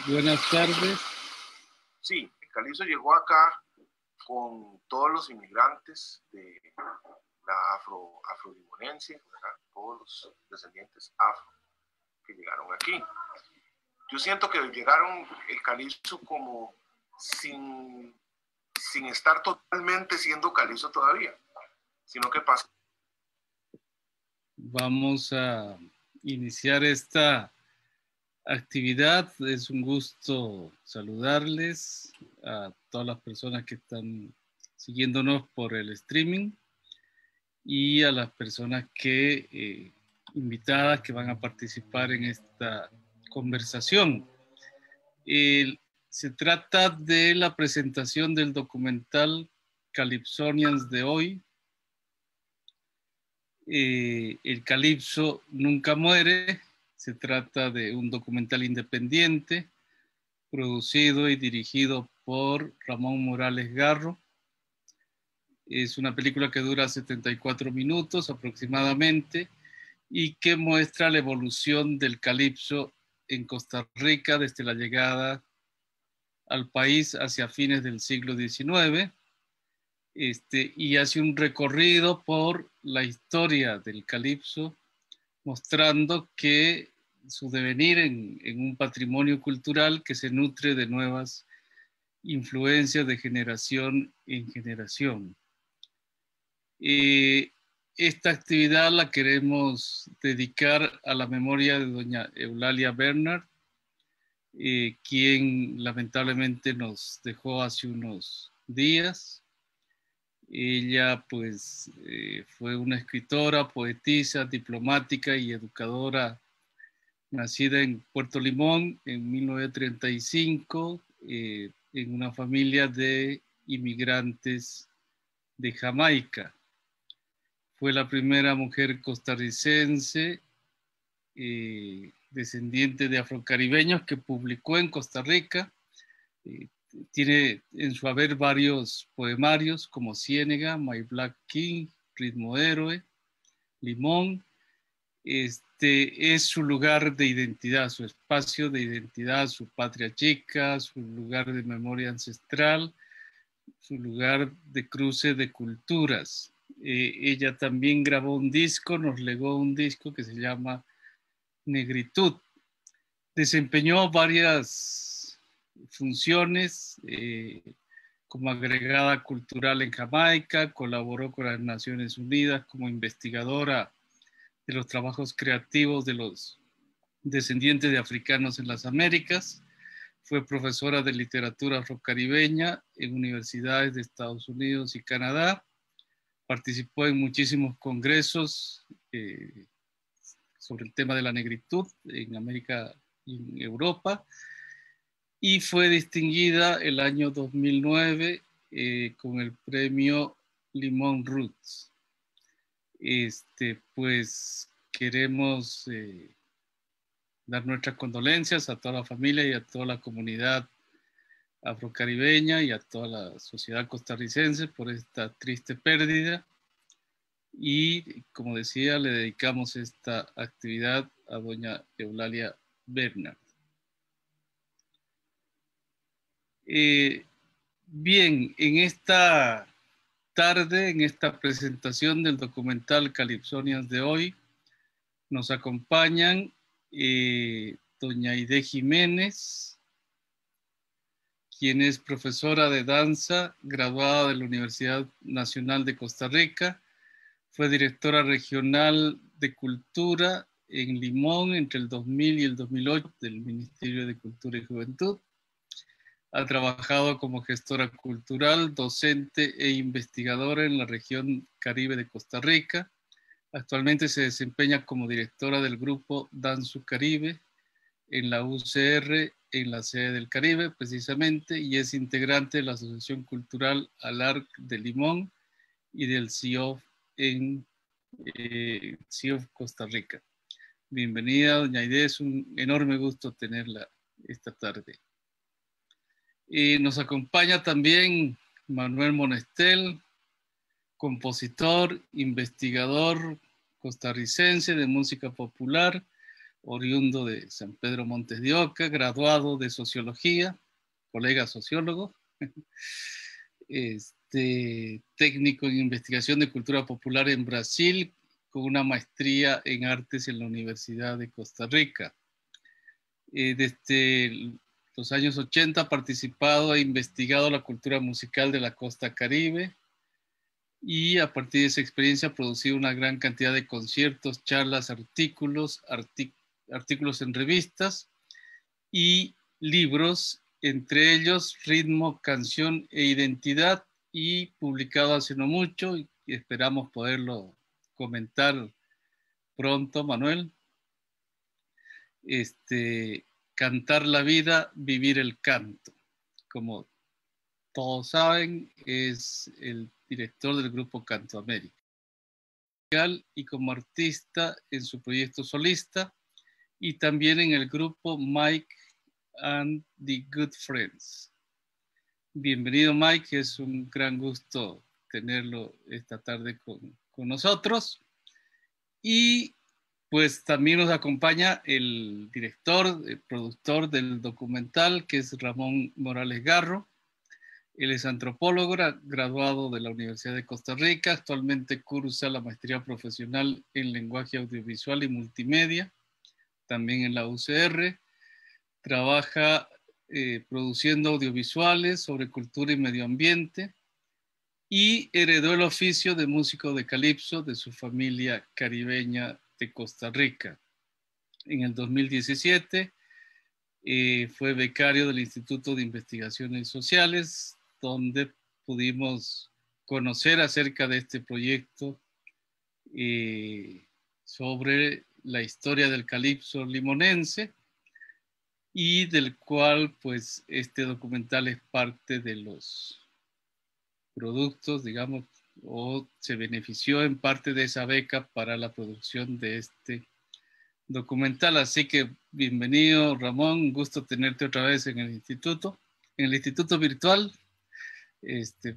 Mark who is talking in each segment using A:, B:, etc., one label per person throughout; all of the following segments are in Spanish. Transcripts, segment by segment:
A: Buenas tardes.
B: Sí, el Calipso llegó acá con todos los inmigrantes de la afrodibonense, todos los descendientes afro que llegaron aquí. Yo siento que llegaron el Calipso como sin estar totalmente siendo Calipso todavía, sino que pasa.
A: Vamos a iniciar esta actividad. Es un gusto saludarles a todas las personas que están siguiéndonos por el streaming y a las personas que invitadas que van a participar en esta conversación. Se trata de la presentación del documental Calypsonians de hoy. El Calipso nunca muere. Se trata de un documental independiente producido y dirigido por Ramón Morales Garro. Es una película que dura 74 minutos aproximadamente y que muestra la evolución del calipso en Costa Rica desde la llegada al país hacia fines del siglo XIX, y hace un recorrido por la historia del calipso, mostrando que su devenir en un patrimonio cultural que se nutre de nuevas influencias de generación en generación. Esta actividad la queremos dedicar a la memoria de doña Eulalia Bernard, quien lamentablemente nos dejó hace unos días. Ella pues fue una escritora, poetisa, diplomática y educadora nacida en Puerto Limón en 1935, en una familia de inmigrantes de Jamaica. Fue la primera mujer costarricense descendiente de afrocaribeños que publicó en Costa Rica. Tiene en su haber varios poemarios como Ciénega, My Black King, Ritmo Héroe, Limón. Es su lugar de identidad, su espacio de identidad, su patria chica, su lugar de memoria ancestral, su lugar de cruce de culturas. Ella también grabó un disco, nos legó un disco que se llama Negritud. Desempeñó varias funciones como agregada cultural en Jamaica, colaboró con las Naciones Unidas como investigadora de los trabajos creativos de los descendientes de africanos en las Américas. Fue profesora de literatura afrocaribeña en universidades de Estados Unidos y Canadá. Participó en muchísimos congresos sobre el tema de la negritud en América y en Europa, y fue distinguida el año 2009 con el premio Limón Roots. Pues queremos dar nuestras condolencias a toda la familia y a toda la comunidad afrocaribeña y a toda la sociedad costarricense por esta triste pérdida. Y como decía, le dedicamos esta actividad a doña Eulalia Bernard. Bien, en esta tarde, en esta presentación del documental Calypsonians de hoy, nos acompañan doña Aide Jiménez, quien es profesora de danza, graduada de la Universidad Nacional de Costa Rica. Fue directora regional de Cultura en Limón entre el 2000 y el 2008 del Ministerio de Cultura y Juventud. Ha trabajado como gestora cultural, docente e investigadora en la región Caribe de Costa Rica. Actualmente se desempeña como directora del grupo Danzu Caribe en la UCR, en la sede del Caribe precisamente, y es integrante de la Asociación Cultural ALARC de Limón y del CIOF en CIOF Costa Rica. Bienvenida, doña Aide, es un enorme gusto tenerla esta tarde. Nos acompaña también Manuel Monestel, compositor, investigador costarricense de música popular, oriundo de San Pedro Montes de Oca, graduado de Sociología, colega sociólogo, técnico en investigación de cultura popular en Brasil, con una maestría en artes en la Universidad de Costa Rica. Desde los años 80 ha participado e investigado la cultura musical de la costa caribe y a partir de esa experiencia ha producido una gran cantidad de conciertos, charlas, artículos en revistas y libros, entre ellos Ritmo, Canción e Identidad, y publicado hace no mucho y esperamos poderlo comentar pronto, Manuel. Cantar la vida, vivir el canto. Como todos saben, es el director del grupo Canto América. Y como artista en su proyecto solista y también en el grupo Mike and the Good Friends. Bienvenido, Mike, es un gran gusto tenerlo esta tarde con nosotros. Y pues también nos acompaña el director, el productor del documental, que es Ramón Morales Garro. Él es antropólogo, graduado de la Universidad de Costa Rica. Actualmente cursa la maestría profesional en lenguaje audiovisual y multimedia, también en la UCR. Trabaja produciendo audiovisuales sobre cultura y medio ambiente y heredó el oficio de músico de calipso de su familia caribeña de Costa Rica. En el 2017 fue becario del Instituto de Investigaciones Sociales, donde pudimos conocer acerca de este proyecto sobre la historia del calipso limonense y del cual pues este documental es parte de los productos, digamos, o se benefició en parte de esa beca para la producción de este documental. Así que bienvenido, Ramón, un gusto tenerte otra vez en el instituto virtual,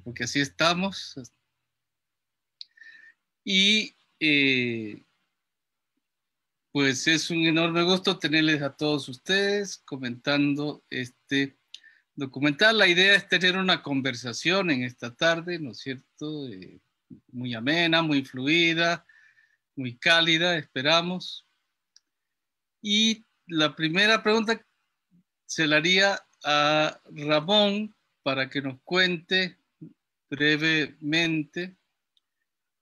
A: porque así estamos. Y pues es un enorme gusto tenerles a todos ustedes comentando este documental. La idea es tener una conversación en esta tarde, ¿no es cierto? Muy amena, muy fluida, muy cálida, esperamos. Y la primera pregunta se la haría a Ramón para que nos cuente brevemente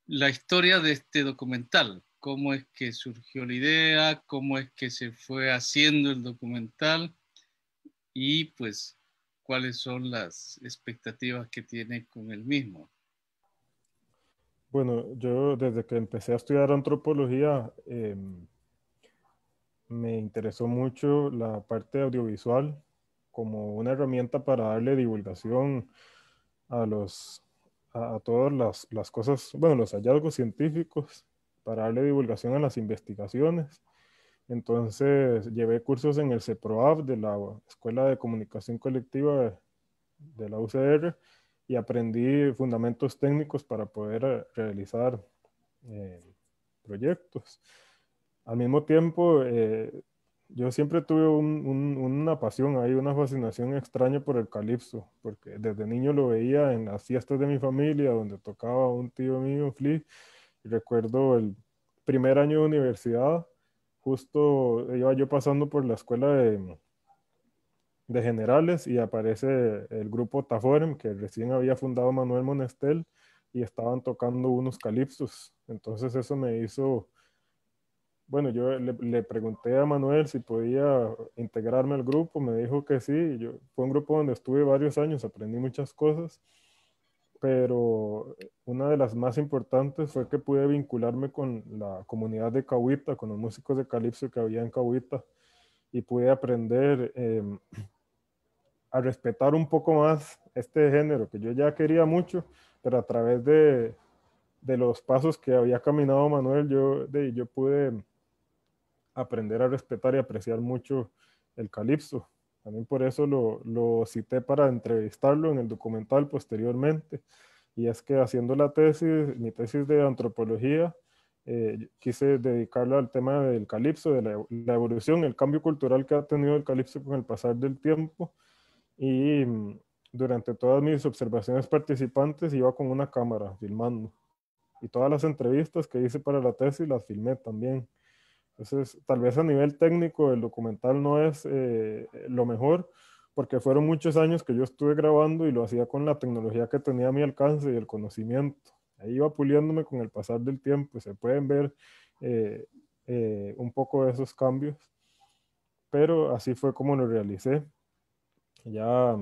A: la historia de este documental. Cómo es que surgió la idea, cómo es que se fue haciendo el documental y pues cuáles son las expectativas que tiene con el mismo.
C: Bueno, yo desde que empecé a estudiar antropología me interesó mucho la parte audiovisual como una herramienta para darle divulgación a todas las cosas, bueno, los hallazgos científicos, para darle divulgación a las investigaciones. Entonces llevé cursos en el CEPROAV de la Escuela de Comunicación Colectiva de la UCR y aprendí fundamentos técnicos para poder realizar proyectos. Al mismo tiempo, yo siempre tuve una pasión ahí, una fascinación extraña por el calipso, porque desde niño lo veía en las fiestas de mi familia, donde tocaba un tío mío, Flea, y recuerdo el primer año de universidad, justo iba yo pasando por la escuela de generales y aparece el grupo Taforem, que recién había fundado Manuel Monestel, y estaban tocando unos calipsos. Entonces eso me hizo, bueno, yo le pregunté a Manuel si podía integrarme al grupo, me dijo que sí. Fue un grupo donde estuve varios años, aprendí muchas cosas, pero una de las más importantes fue que pude vincularme con la comunidad de Cahuita, con los músicos de calipso que había en Cahuita, y pude aprender a respetar un poco más este género que yo ya quería mucho, pero a través de los pasos que había caminado Manuel, yo pude aprender a respetar y apreciar mucho el calipso. También por eso lo cité para entrevistarlo en el documental posteriormente. Y es que haciendo la tesis, mi tesis de antropología, quise dedicarla al tema del calipso, de la evolución, el cambio cultural que ha tenido el calipso con el pasar del tiempo. Y durante todas mis observaciones participantes iba con una cámara filmando. Y todas las entrevistas que hice para la tesis las filmé también. Entonces, tal vez a nivel técnico el documental no es lo mejor, porque fueron muchos años que yo estuve grabando y lo hacía con la tecnología que tenía a mi alcance y el conocimiento. Ahí iba puliéndome con el pasar del tiempo. Se pueden ver eh, un poco de esos cambios, pero así fue como lo realicé. Ya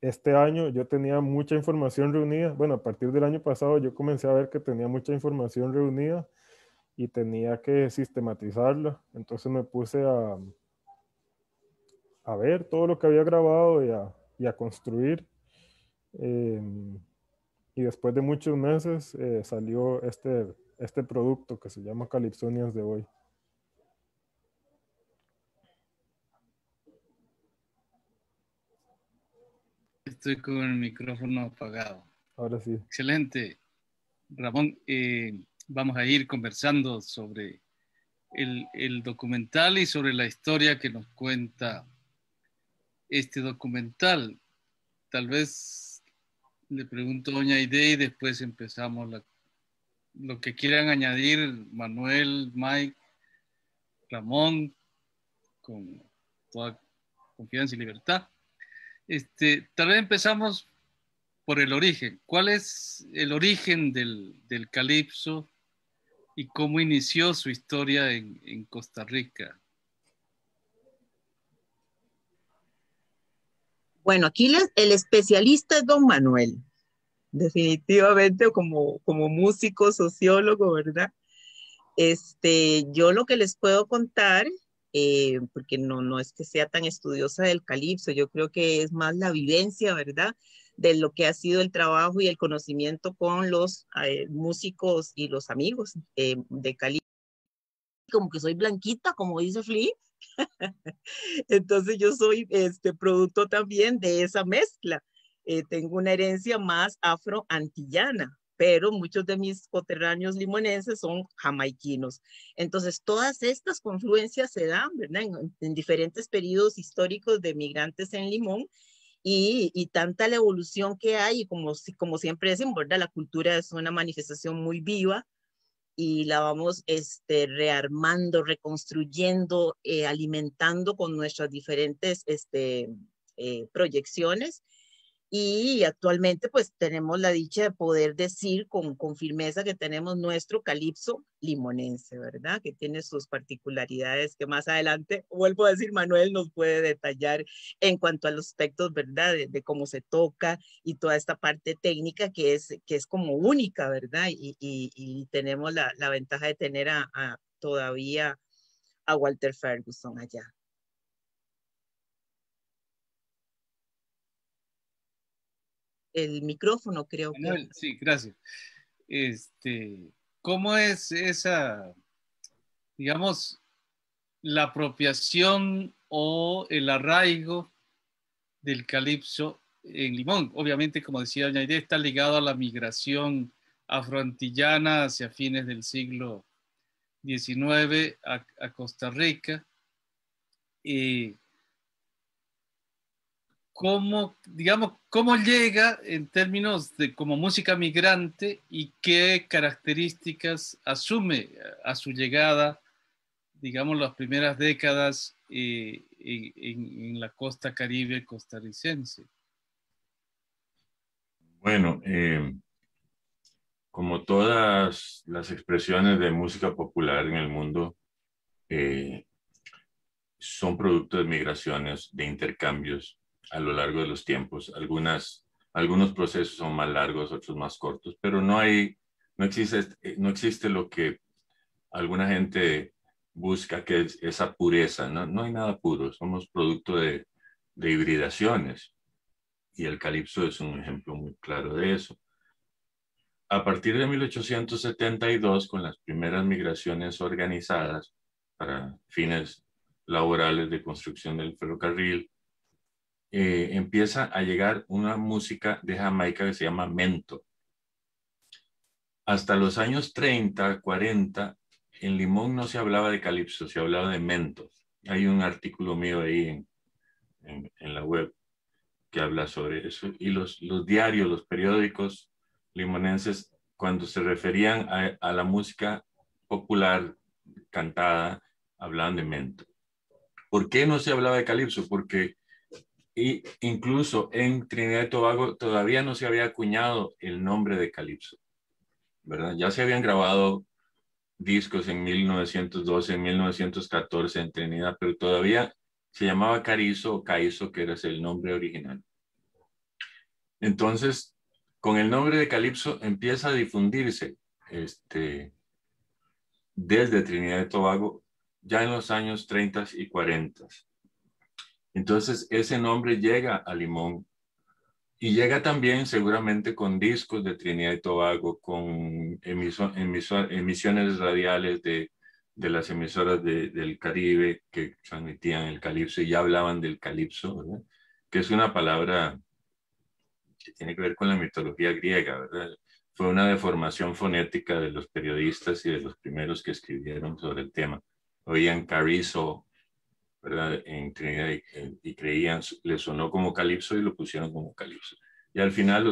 C: este año yo tenía mucha información reunida. Bueno, a partir del año pasado yo comencé a ver que tenía mucha información reunida y tenía que sistematizarla. Entonces me puse a ver todo lo que había grabado y a construir. Eh, y después de muchos meses salió este producto que se llama Calypsonians de hoy.
A: Estoy con el micrófono apagado.
C: Ahora sí.
A: Excelente, Ramón. Vamos a ir conversando sobre el documental y sobre la historia que nos cuenta este documental. Tal vez le pregunto a doña Aide y después empezamos lo que quieran añadir Manuel, Mike, Ramón, con toda confianza y libertad. Tal vez empezamos por el origen. ¿Cuál es el origen del calipso y cómo inició su historia en Costa Rica?
D: Bueno, aquí el especialista es don Manuel, definitivamente como músico, sociólogo, ¿verdad? Yo lo que les puedo contar, porque no es que sea tan estudiosa del calipso, yo creo que es más la vivencia, ¿verdad? De lo que ha sido el trabajo y el conocimiento con los músicos y los amigos de calipso. Como que soy blanquita, como dice Flea. Entonces yo soy producto también de esa mezcla. Tengo una herencia más afro-antillana, pero muchos de mis coterráneos limonenses son jamaiquinos. Entonces todas estas confluencias se dan, ¿verdad? En diferentes periodos históricos de migrantes en Limón y tanta la evolución que hay, y como siempre decimos, ¿verdad? La cultura es una manifestación muy viva y la vamos rearmando, reconstruyendo, alimentando con nuestras diferentes proyecciones. Y actualmente pues tenemos la dicha de poder decir con firmeza que tenemos nuestro calipso limonense, ¿verdad? Que tiene sus particularidades que más adelante, vuelvo a decir, Manuel nos puede detallar en cuanto a los aspectos, ¿verdad? De cómo se toca y toda esta parte técnica que es como única, ¿verdad? Y tenemos la ventaja de tener todavía a Walter Ferguson allá. El micrófono, creo
A: Manuel,
D: que.
A: sí, gracias. ¿Cómo es esa, digamos, la apropiación o el arraigo del calipso en Limón? Obviamente, como decía doña Aide, está ligado a la migración afroantillana hacia fines del siglo XIX a Costa Rica. ¿Cómo llega en términos de como música migrante y qué características asume a su llegada, digamos, las primeras décadas en la costa caribe costarricense?
E: Bueno, como todas las expresiones de música popular en el mundo, eh, son producto de migraciones, de intercambios a lo largo de los tiempos. Algunos procesos son más largos, otros más cortos, pero no existe lo que alguna gente busca, que es esa pureza. No hay nada puro, somos producto de hibridaciones y el calipso es un ejemplo muy claro de eso. A partir de 1872, con las primeras migraciones organizadas para fines laborales de construcción del ferrocarril, empieza a llegar una música de Jamaica que se llama mento. Hasta los años 30, 40, en Limón no se hablaba de calipso, se hablaba de mento. Hay un artículo mío ahí en la web que habla sobre eso. Y los diarios, los periódicos limonenses, cuando se referían a la música popular cantada, hablaban de mento. ¿Por qué no se hablaba de calipso? Porque incluso en Trinidad y Tobago todavía no se había acuñado el nombre de calipso, ¿verdad? Ya se habían grabado discos en 1912, en 1914 en Trinidad, pero todavía se llamaba carizo o caizo, que era el nombre original. Entonces, con el nombre de calipso empieza a difundirse desde Trinidad y Tobago ya en los años 30 y 40. Entonces, ese nombre llega a Limón y llega también seguramente con discos de Trinidad y Tobago, con emisiones radiales de las emisoras del Caribe que transmitían el calipso y ya hablaban del calipso, ¿verdad? Que es una palabra que tiene que ver con la mitología griega, ¿verdad? Fue una deformación fonética de los periodistas y de los primeros que escribieron sobre el tema. Oían carizo, ¿verdad? En Trinidad y creían, le sonó como calipso y lo pusieron como calipso. Y al final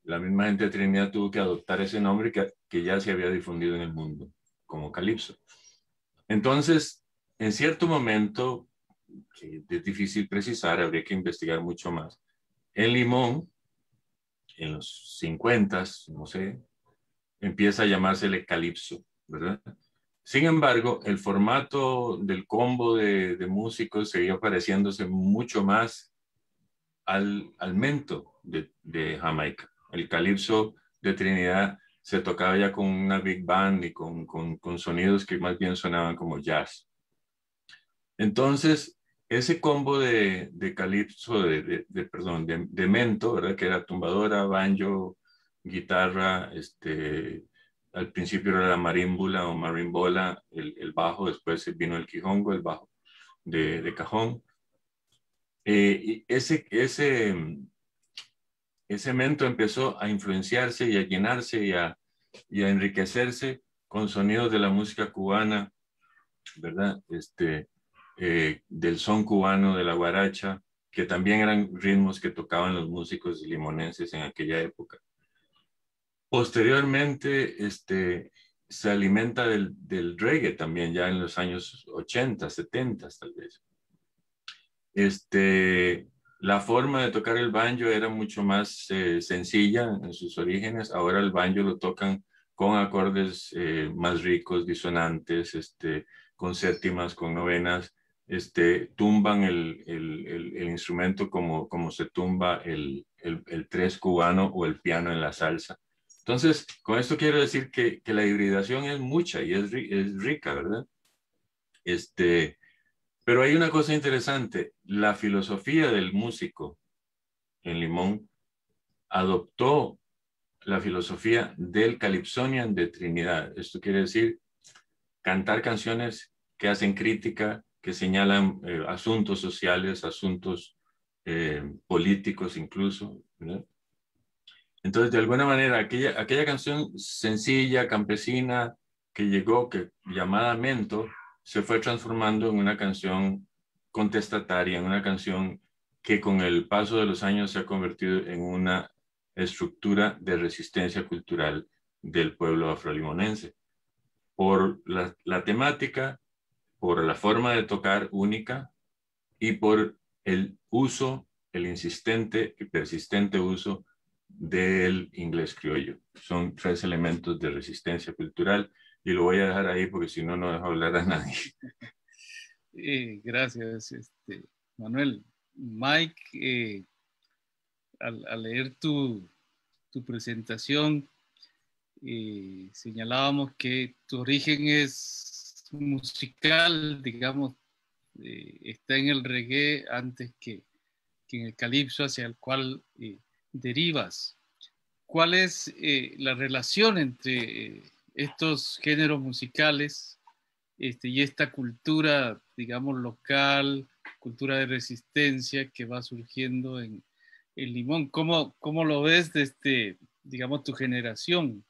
E: la misma gente de Trinidad tuvo que adoptar ese nombre que ya se había difundido en el mundo como calipso. Entonces, en cierto momento, que es difícil precisar, habría que investigar mucho más. En Limón, en los 50, no sé, empieza a llamársele calipso, ¿verdad? Sin embargo, el formato del combo de músicos seguía pareciéndose mucho más al mento de Jamaica. El calipso de Trinidad se tocaba ya con una big band y con sonidos que más bien sonaban como jazz. Entonces, ese combo de calipso, de mento, ¿verdad? Que era tumbadora, banjo, guitarra, al principio era la marímbula o marimbola, el bajo, después vino el quijongo, el bajo de cajón. Y ese mento empezó a influenciarse y a llenarse y a enriquecerse con sonidos de la música cubana, ¿verdad? Del son cubano, de la guaracha, que también eran ritmos que tocaban los músicos limonenses en aquella época. Posteriormente, se alimenta del reggae también, ya en los años 80, 70 tal vez. La forma de tocar el banjo era mucho más sencilla en sus orígenes. Ahora el banjo lo tocan con acordes más ricos, disonantes, con séptimas, con novenas. Tumban el instrumento como se tumba el tres cubano o el piano en la salsa. Entonces, con esto quiero decir que la hibridación es mucha y es rica, ¿verdad? Pero hay una cosa interesante, la filosofía del músico en Limón adoptó la filosofía del Calypsonian de Trinidad. Esto quiere decir cantar canciones que hacen crítica, que señalan asuntos sociales, asuntos políticos incluso, ¿verdad? Entonces, de alguna manera, aquella canción sencilla, campesina, que llegó, llamada Mento, se fue transformando en una canción contestataria, en una canción que con el paso de los años se ha convertido en una estructura de resistencia cultural del pueblo afrolimonense. Por la temática, por la forma de tocar única y por el uso, el insistente y persistente uso del inglés criollo. Son 3 elementos de resistencia cultural y lo voy a dejar ahí porque si no, no dejo hablar a nadie.
A: Gracias, Manuel. Mike, al leer tu presentación, señalábamos que tu origen es musical, digamos, está en el reggae antes que en el calipso hacia el cual derivas. ¿Cuál es la relación entre estos géneros musicales y esta cultura, digamos, local, cultura de resistencia que va surgiendo en Limón. ¿Cómo lo ves desde, digamos, tu generación,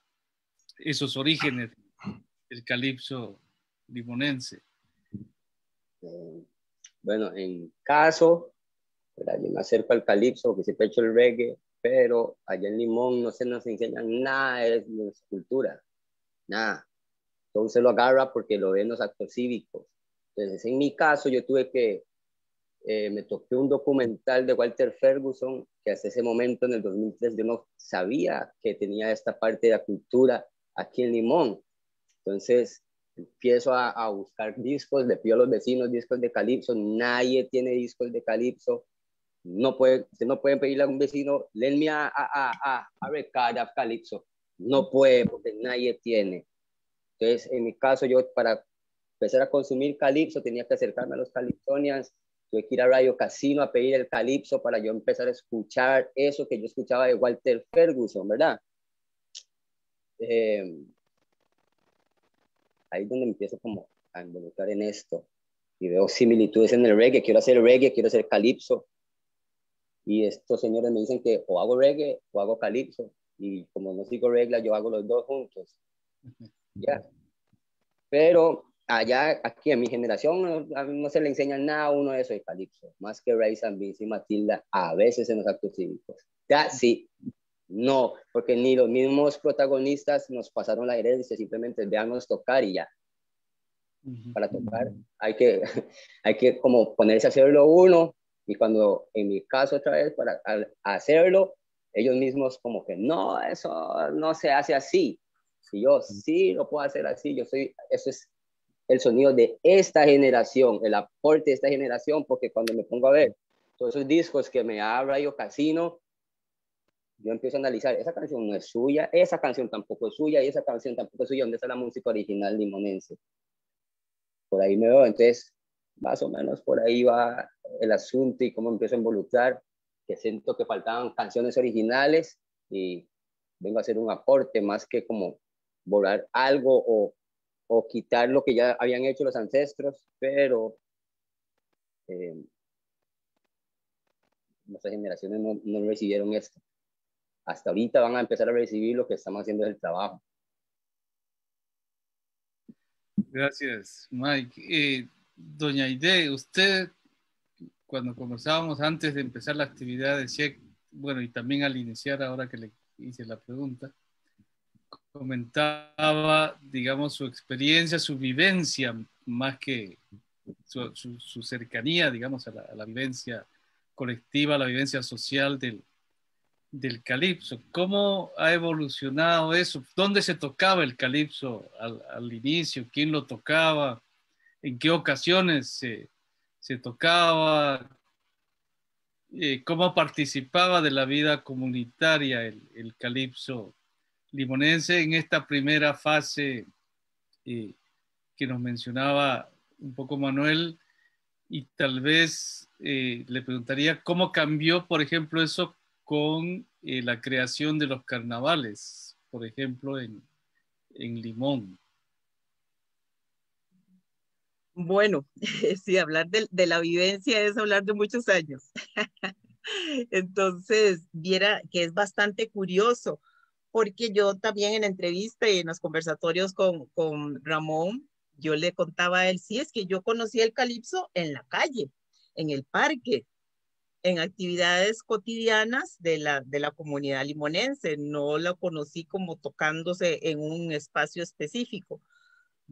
A: esos orígenes del calipso limonense?
F: Bueno, en caso, ¿verdad? Yo me acerco al calipso, que siempre he hecho el reggae, pero allá en Limón no se nos enseña nada de nuestra cultura, nada. Todo se lo agarra porque lo ven los actos cívicos. Entonces, en mi caso, yo tuve que, me toqué un documental de Walter Ferguson, que hasta ese momento, en el 2003, yo no sabía que tenía esta parte de la cultura aquí en Limón. Entonces, empiezo a buscar discos, le pido a los vecinos discos de calipso, nadie tiene discos de calipso. No pueden pedirle a un vecino, lend me a record of Calypso. No puede, porque nadie tiene. Entonces, en mi caso, yo para empezar a consumir calipso tenía que acercarme a los calipsonians, tuve que ir a Radio Casino a pedir el calipso para yo empezar a escuchar eso que yo escuchaba de Walter Ferguson, ¿verdad? Ahí es donde empiezo como a involucrar en esto y veo similitudes en el reggae, quiero hacer calipso. Y estos señores me dicen que o hago reggae o hago calipso. Y como no sigo reglas, yo hago los dos juntos. Ya. Pero allá, aquí en mi generación, no se le enseña nada a uno de eso de calipso. Más que Rice and Beans y Matilda, a veces en los actos cívicos. Ya, sí. No, porque ni los mismos protagonistas nos pasaron la herencia, simplemente veamos tocar y ya. Para tocar hay que como ponerse a hacerlo uno. Y cuando, en mi caso otra vez, para hacerlo, ellos mismos como que, no, eso no se hace así. Y yo, sí, lo puedo hacer así. Eso es el sonido de esta generación, el aporte de esta generación, porque cuando me pongo a ver todos esos discos que me da Radio Casino, yo empiezo a analizar, esa canción no es suya, esa canción tampoco es suya, y esa canción tampoco es suya. ¿Dónde está la música original limonense? Por ahí me veo, entonces, más o menos por ahí va el asunto y cómo empiezo a involucrar, que siento que faltaban canciones originales y vengo a hacer un aporte más que como borrar algo o quitar lo que ya habían hecho los ancestros, pero nuestras generaciones no recibieron esto. Hasta ahorita van a empezar a recibir lo que estamos haciendo del trabajo.
A: Gracias, Mike. Doña Aide, usted, cuando conversábamos antes de empezar la actividad, decía, bueno, y también al iniciar, ahora que le hice la pregunta, comentaba, digamos, su experiencia, su vivencia, más que su cercanía, digamos, a la vivencia colectiva, a la vivencia social del calipso. ¿Cómo ha evolucionado eso? ¿Dónde se tocaba el calipso al inicio? ¿Quién lo tocaba? ¿En qué ocasiones se tocaba? ¿Cómo participaba de la vida comunitaria el calipso limonense en esta primera fase que nos mencionaba un poco Manuel? Y tal vez le preguntaría cómo cambió, por ejemplo, eso con la creación de los carnavales, por ejemplo, en Limón.
D: Bueno, sí, hablar de la vivencia es hablar de muchos años. Entonces, viera que es bastante curioso, porque yo también en la entrevista y en los conversatorios con Ramón, yo le contaba a él, sí, es que yo conocí el calipso en la calle, en el parque, en actividades cotidianas de la comunidad limonense. No la conocí como tocándose en un espacio específico,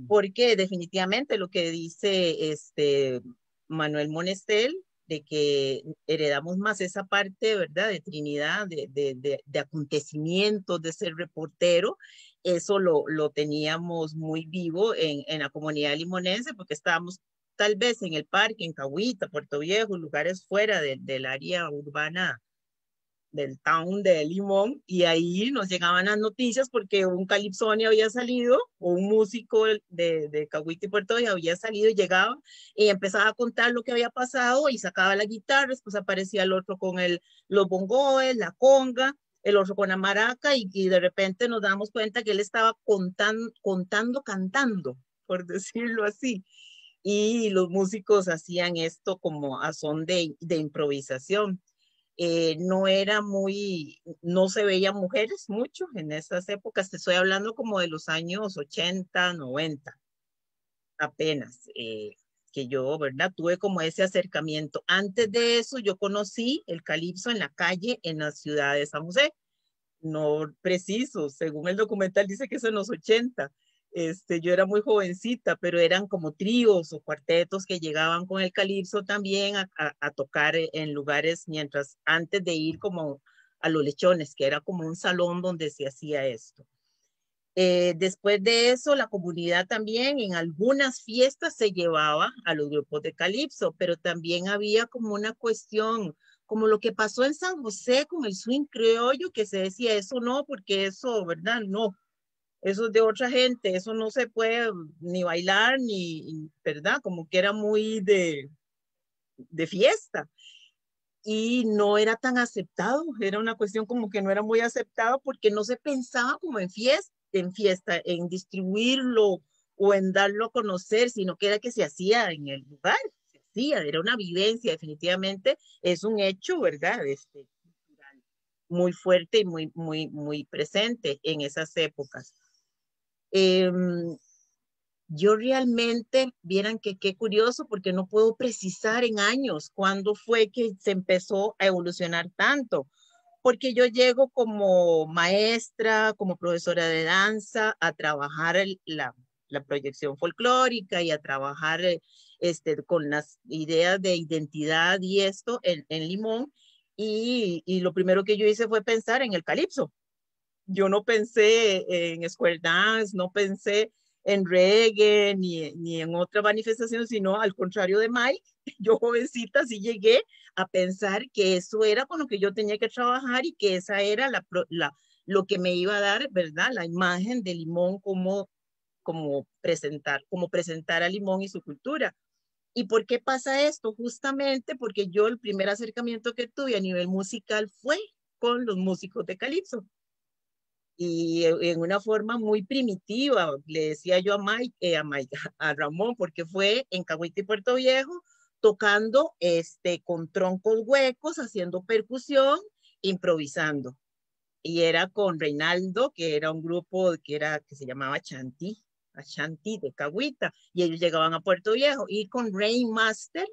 D: porque definitivamente lo que dice Manuel Monestel, de que heredamos más esa parte, ¿verdad?, de Trinidad, de acontecimientos, de ser reportero, eso lo teníamos muy vivo en la comunidad limonense, porque estábamos tal vez en el parque, en Cahuita, Puerto Viejo, lugares fuera del área urbana del town de Limón, y ahí nos llegaban las noticias porque un calipsoni había salido, o un músico de Cahuita y Puerto Viejo había salido y llegaba y empezaba a contar lo que había pasado y sacaba la guitarra, después aparecía el otro con los bongoes, la conga, el otro con la maraca, y de repente nos damos cuenta que él estaba cantando, por decirlo así. y los músicos hacían esto como a son de improvisación. No era muy, no se veían mujeres mucho en esas épocas, te estoy hablando como de los años 80, 90, apenas, que yo, ¿verdad? Tuve como ese acercamiento. Antes de eso, yo conocí el calipso en la calle en la ciudad de San José. No preciso, según el documental dice que es en los 80. Yo era muy jovencita, pero eran como tríos o cuartetos que llegaban con el calipso también a tocar en lugares mientras, antes de ir como a los lechones, que era como un salón donde se hacía esto. Después de eso, la comunidad también en algunas fiestas se llevaba a los grupos de calipso, pero también había como una cuestión, como lo que pasó en San José con el swing criollo, que se decía eso no, porque eso, ¿verdad? No, eso es de otra gente, eso no se puede ni bailar, ni, ¿verdad? Como que era muy de fiesta y no era tan aceptado, era una cuestión como que no era muy aceptado porque no se pensaba como en fiesta, en distribuirlo o en darlo a conocer, sino que era que se hacía en el lugar, se hacía, era una vivencia, definitivamente es un hecho, ¿verdad? Cultural, muy fuerte y muy presente en esas épocas. Yo realmente, vieran que qué curioso, porque no puedo precisar en años cuándo fue que se empezó a evolucionar tanto, porque yo llego como maestra, como profesora de danza, a trabajar la proyección folclórica y a trabajar con las ideas de identidad y esto en Limón, y lo primero que yo hice fue pensar en el calipso. Yo no pensé en square dance, no pensé en reggae ni en otra manifestación, sino al contrario de Mike, yo jovencita sí llegué a pensar que eso era con lo que yo tenía que trabajar y que esa era lo que me iba a dar, ¿verdad? La imagen de Limón como presentar a Limón y su cultura. ¿Y por qué pasa esto? Justamente porque yo el primer acercamiento que tuve a nivel musical fue con los músicos de calipso y en una forma muy primitiva. Le decía yo a Ramón, porque fue en Cahuita y Puerto Viejo, tocando con troncos huecos, haciendo percusión, improvisando. Y era con Reinaldo, que era un grupo que se llamaba Chanti de Cahuita, y ellos llegaban a Puerto Viejo, y con Rain Master,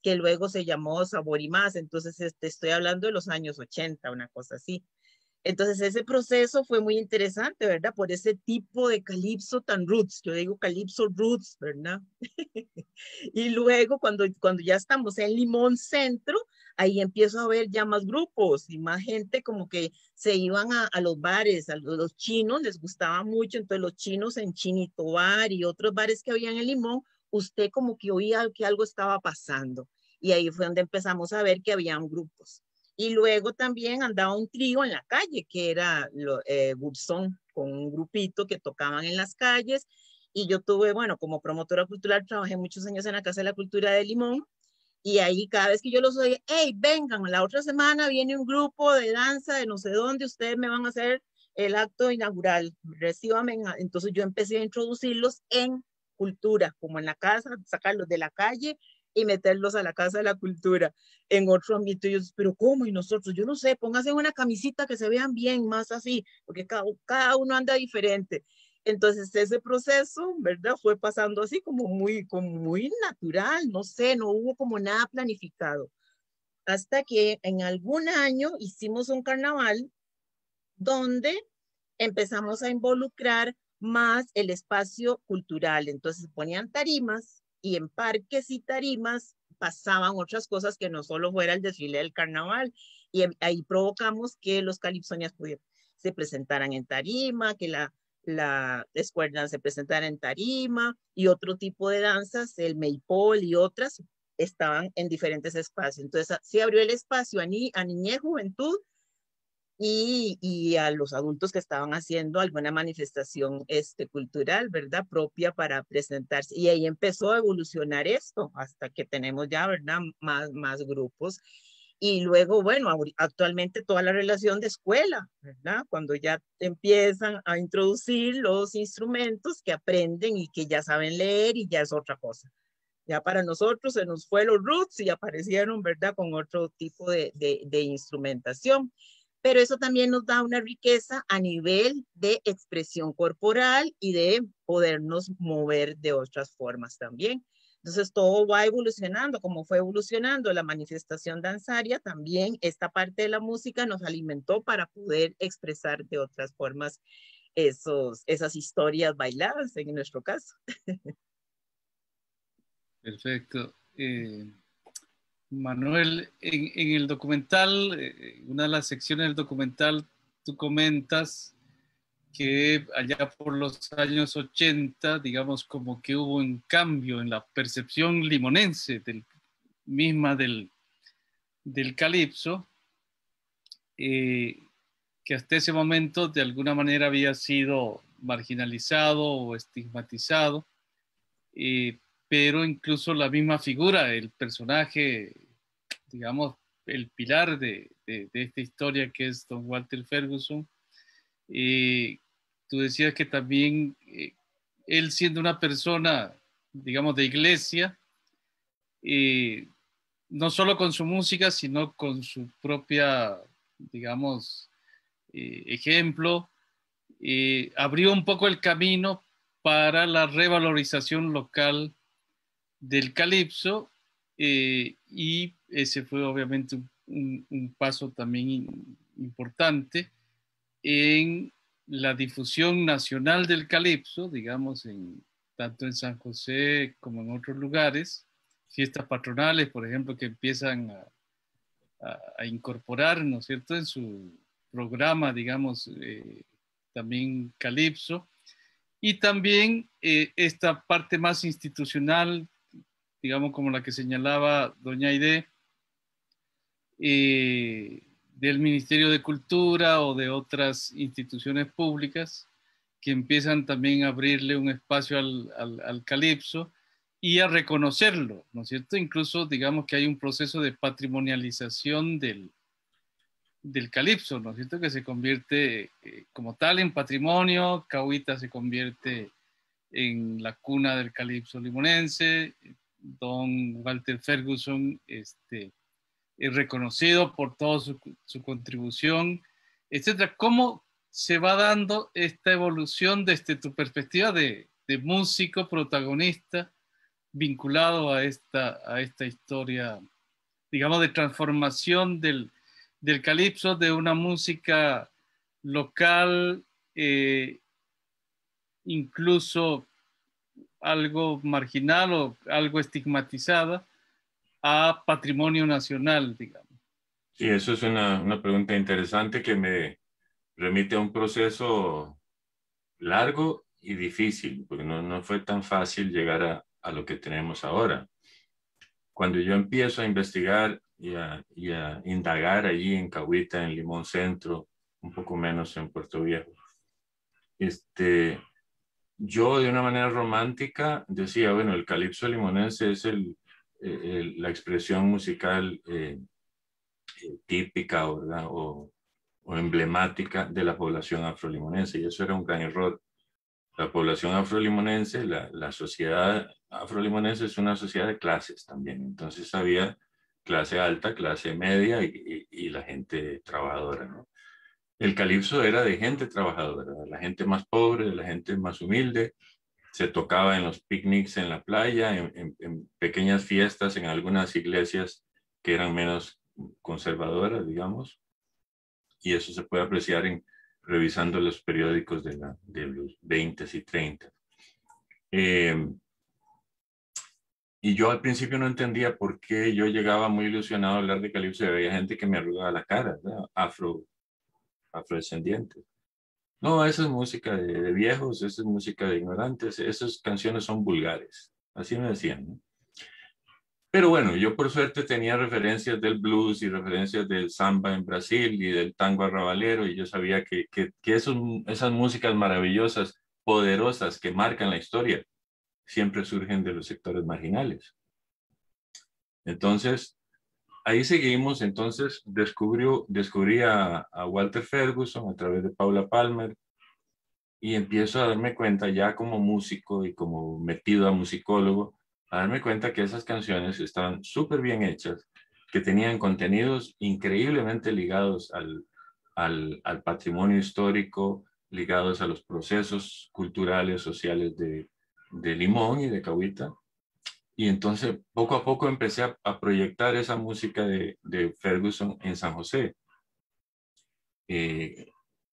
D: que luego se llamó Sabor y Más. Entonces estoy hablando de los años 80, una cosa así. Entonces ese proceso fue muy interesante, ¿verdad? Por ese tipo de calipso tan roots, yo digo calipso roots, ¿verdad? Y luego cuando ya estamos en Limón Centro, ahí empiezo a ver ya más grupos y más gente como que se iban a los bares, a los chinos les gustaba mucho, entonces los chinos en Chinito Bar y otros bares que había en Limón, usted como que oía que algo estaba pasando. Y ahí fue donde empezamos a ver que habían grupos. Y luego también andaba un trío en la calle, que era Gubson, con un grupito que tocaban en las calles. Y yo tuve, bueno, como promotora cultural, trabajé muchos años en la Casa de la Cultura de Limón. Y ahí cada vez que yo los oía, hey, vengan, la otra semana viene un grupo de danza de no sé dónde, ustedes me van a hacer el acto inaugural, recíbanme. Entonces yo empecé a introducirlos en cultura, como en la casa, sacarlos de la calle y meterlos a la Casa de la Cultura en otro ámbito. Y yo, pero ¿cómo? Y nosotros, yo no sé, pónganse una camisita que se vean bien, más así, porque cada uno anda diferente. Entonces ese proceso, ¿verdad? Fue pasando así como muy natural, no sé, no hubo como nada planificado. Hasta que en algún año hicimos un carnaval donde empezamos a involucrar más el espacio cultural. Entonces ponían tarimas y en parques y tarimas pasaban otras cosas que no solo fuera el desfile del carnaval. Y ahí provocamos que los calipsonias se presentaran en tarima, que la escuela se presentara en tarima y otro tipo de danzas, el Maypole y otras, estaban en diferentes espacios. Entonces se abrió el espacio a niñez, juventud y a los adultos que estaban haciendo alguna manifestación cultural, ¿verdad? Propia para presentarse. Y ahí empezó a evolucionar esto hasta que tenemos ya, ¿verdad? Más grupos. Y luego, bueno, actualmente toda la relación de escuela, ¿verdad? Cuando ya empiezan a introducir los instrumentos que aprenden y que ya saben leer y ya es otra cosa. Ya para nosotros se nos fue los roots y aparecieron, ¿verdad? Con otro tipo de instrumentación. Pero eso también nos da una riqueza a nivel de expresión corporal y de podernos mover de otras formas también. Entonces todo va evolucionando, como fue evolucionando la manifestación danzaria, también esta parte de la música nos alimentó para poder expresar de otras formas esas historias bailadas en nuestro caso.
A: Perfecto. Manuel, en el documental, una de las secciones del documental, tú comentas que allá por los años 80, digamos, como que hubo un cambio en la percepción limonense misma del calipso, que hasta ese momento de alguna manera había sido marginalizado o estigmatizado, pero incluso la misma figura, el personaje, digamos, el pilar de esta historia que es Don Walter Ferguson, tú decías que también él siendo una persona, digamos, de iglesia, no solo con su música, sino con su propia, digamos, ejemplo, abrió un poco el camino para la revalorización local del calipso, y ese fue obviamente un paso también importante en la difusión nacional del calipso, digamos, tanto en San José como en otros lugares, fiestas patronales, por ejemplo, que empiezan a incorporar, ¿no es cierto?, en su programa, digamos, también calipso, y también esta parte más institucional, digamos, como la que señalaba doña Aide, del Ministerio de Cultura o de otras instituciones públicas que empiezan también a abrirle un espacio al calipso y a reconocerlo, ¿no es cierto? Incluso digamos que hay un proceso de patrimonialización del calipso, ¿no es cierto? Que se convierte como tal en patrimonio. Cahuita se convierte en la cuna del calipso limonense. Don Walter Ferguson es reconocido por toda su contribución, etcétera. ¿Cómo se va dando esta evolución desde tu perspectiva de músico protagonista vinculado a esta historia, digamos, de transformación del calipso de una música local, incluso algo marginal o algo estigmatizada, a patrimonio nacional, digamos?
E: Sí, eso es una pregunta interesante que me remite a un proceso largo y difícil, porque no fue tan fácil llegar a lo que tenemos ahora. Cuando yo empiezo a investigar y a indagar allí en Cahuita, en Limón Centro, un poco menos en Puerto Viejo, yo de una manera romántica decía, bueno, el calipso limonense es la expresión musical típica, ¿verdad? O emblemática de la población afrolimonense, y eso era un gran error. La población afrolimonense, la sociedad afrolimonense es una sociedad de clases también, entonces había clase alta, clase media y la gente trabajadora, ¿no? El calipso era de gente trabajadora, de la gente más pobre, de la gente más humilde. Se tocaba en los picnics en la playa, en pequeñas fiestas, en algunas iglesias que eran menos conservadoras, digamos, y eso se puede apreciar revisando los periódicos de los 20s y 30s. Y yo al principio no entendía por qué yo llegaba muy ilusionado a hablar de calipso y había gente que me arrugaba la cara, ¿verdad? Afrodescendientes. No, esa es música de viejos, esa es música de ignorantes, esas canciones son vulgares. Así me decían, ¿no? Pero bueno, yo por suerte tenía referencias del blues y referencias del samba en Brasil y del tango arrabalero, y yo sabía que esas músicas maravillosas, poderosas, que marcan la historia, siempre surgen de los sectores marginales. Entonces, ahí seguimos. Entonces descubrí a Walter Ferguson a través de Paula Palmer, y empiezo a darme cuenta ya como músico y como metido a musicólogo a darme cuenta que esas canciones estaban súper bien hechas, que tenían contenidos increíblemente ligados al patrimonio histórico, ligados a los procesos culturales, sociales de Limón y de Cahuita. Y entonces, poco a poco empecé a proyectar esa música de Ferguson en San José,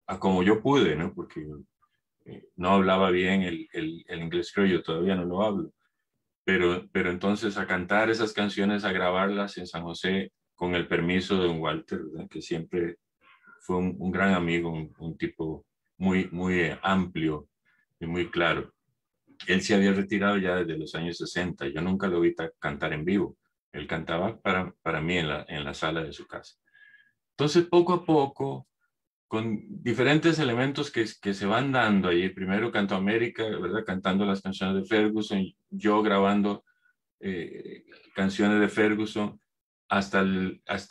E: a como yo pude, ¿no? Porque no hablaba bien el inglés criollo, todavía no lo hablo. Pero entonces a cantar esas canciones, a grabarlas en San José con el permiso de don Walter, ¿verdad? Que siempre fue un gran amigo, un tipo muy, muy amplio y muy claro. Él se había retirado ya desde los años 60. Yo nunca lo vi cantar en vivo. Él cantaba para mí en la sala de su casa. Entonces, poco a poco, con diferentes elementos que se van dando allí. Primero Canto América, ¿verdad? Cantando las canciones de Ferguson, yo grabando canciones de Ferguson. Hasta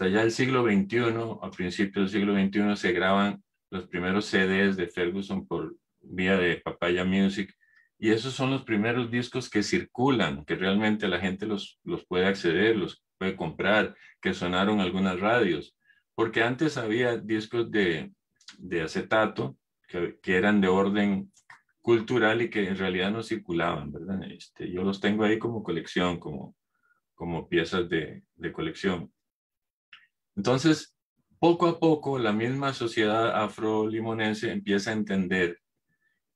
E: ya el siglo XXI, a principios del siglo XXI, se graban los primeros CDs de Ferguson por vía de Papaya Music. Y esos son los primeros discos que circulan, que realmente la gente los puede acceder, los puede comprar, que sonaron algunas radios. Porque antes había discos de acetato que eran de orden cultural y que en realidad no circulaban, ¿verdad? Yo los tengo ahí como colección, como piezas de colección. Entonces, poco a poco, la misma sociedad afrolimonense empieza a entender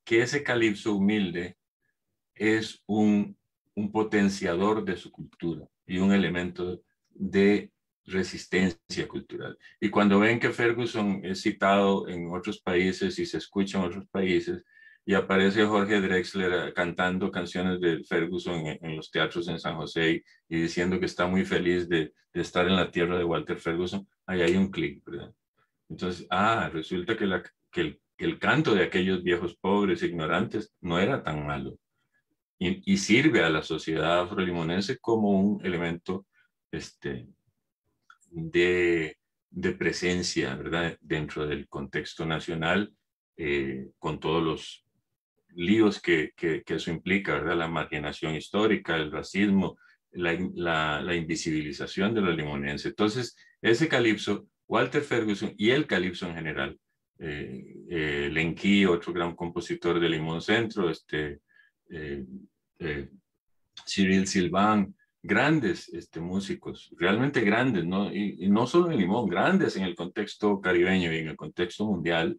E: que ese calipso humilde es un potenciador de su cultura y un elemento de resistencia cultural. Y cuando ven que Ferguson es citado en otros países y se escucha en otros países, y aparece Jorge Drexler cantando canciones de Ferguson en los teatros en San José y diciendo que está muy feliz de estar en la tierra de Walter Ferguson, ahí hay un clic, ¿verdad? Entonces, resulta que el canto de aquellos viejos pobres, ignorantes, no era tan malo. Y sirve a la sociedad afrolimonense como un elemento de presencia, ¿verdad? Dentro del contexto nacional, con todos los líos que eso implica, ¿verdad? La marginación histórica, el racismo, la invisibilización de los limonenses. Entonces, ese calipso, Walter Ferguson y el calipso en general, Lenki, otro gran compositor de Limón Centro, Cyril Sylvain, grandes músicos, realmente grandes, ¿no? Y no solo en Limón, grandes en el contexto caribeño y en el contexto mundial,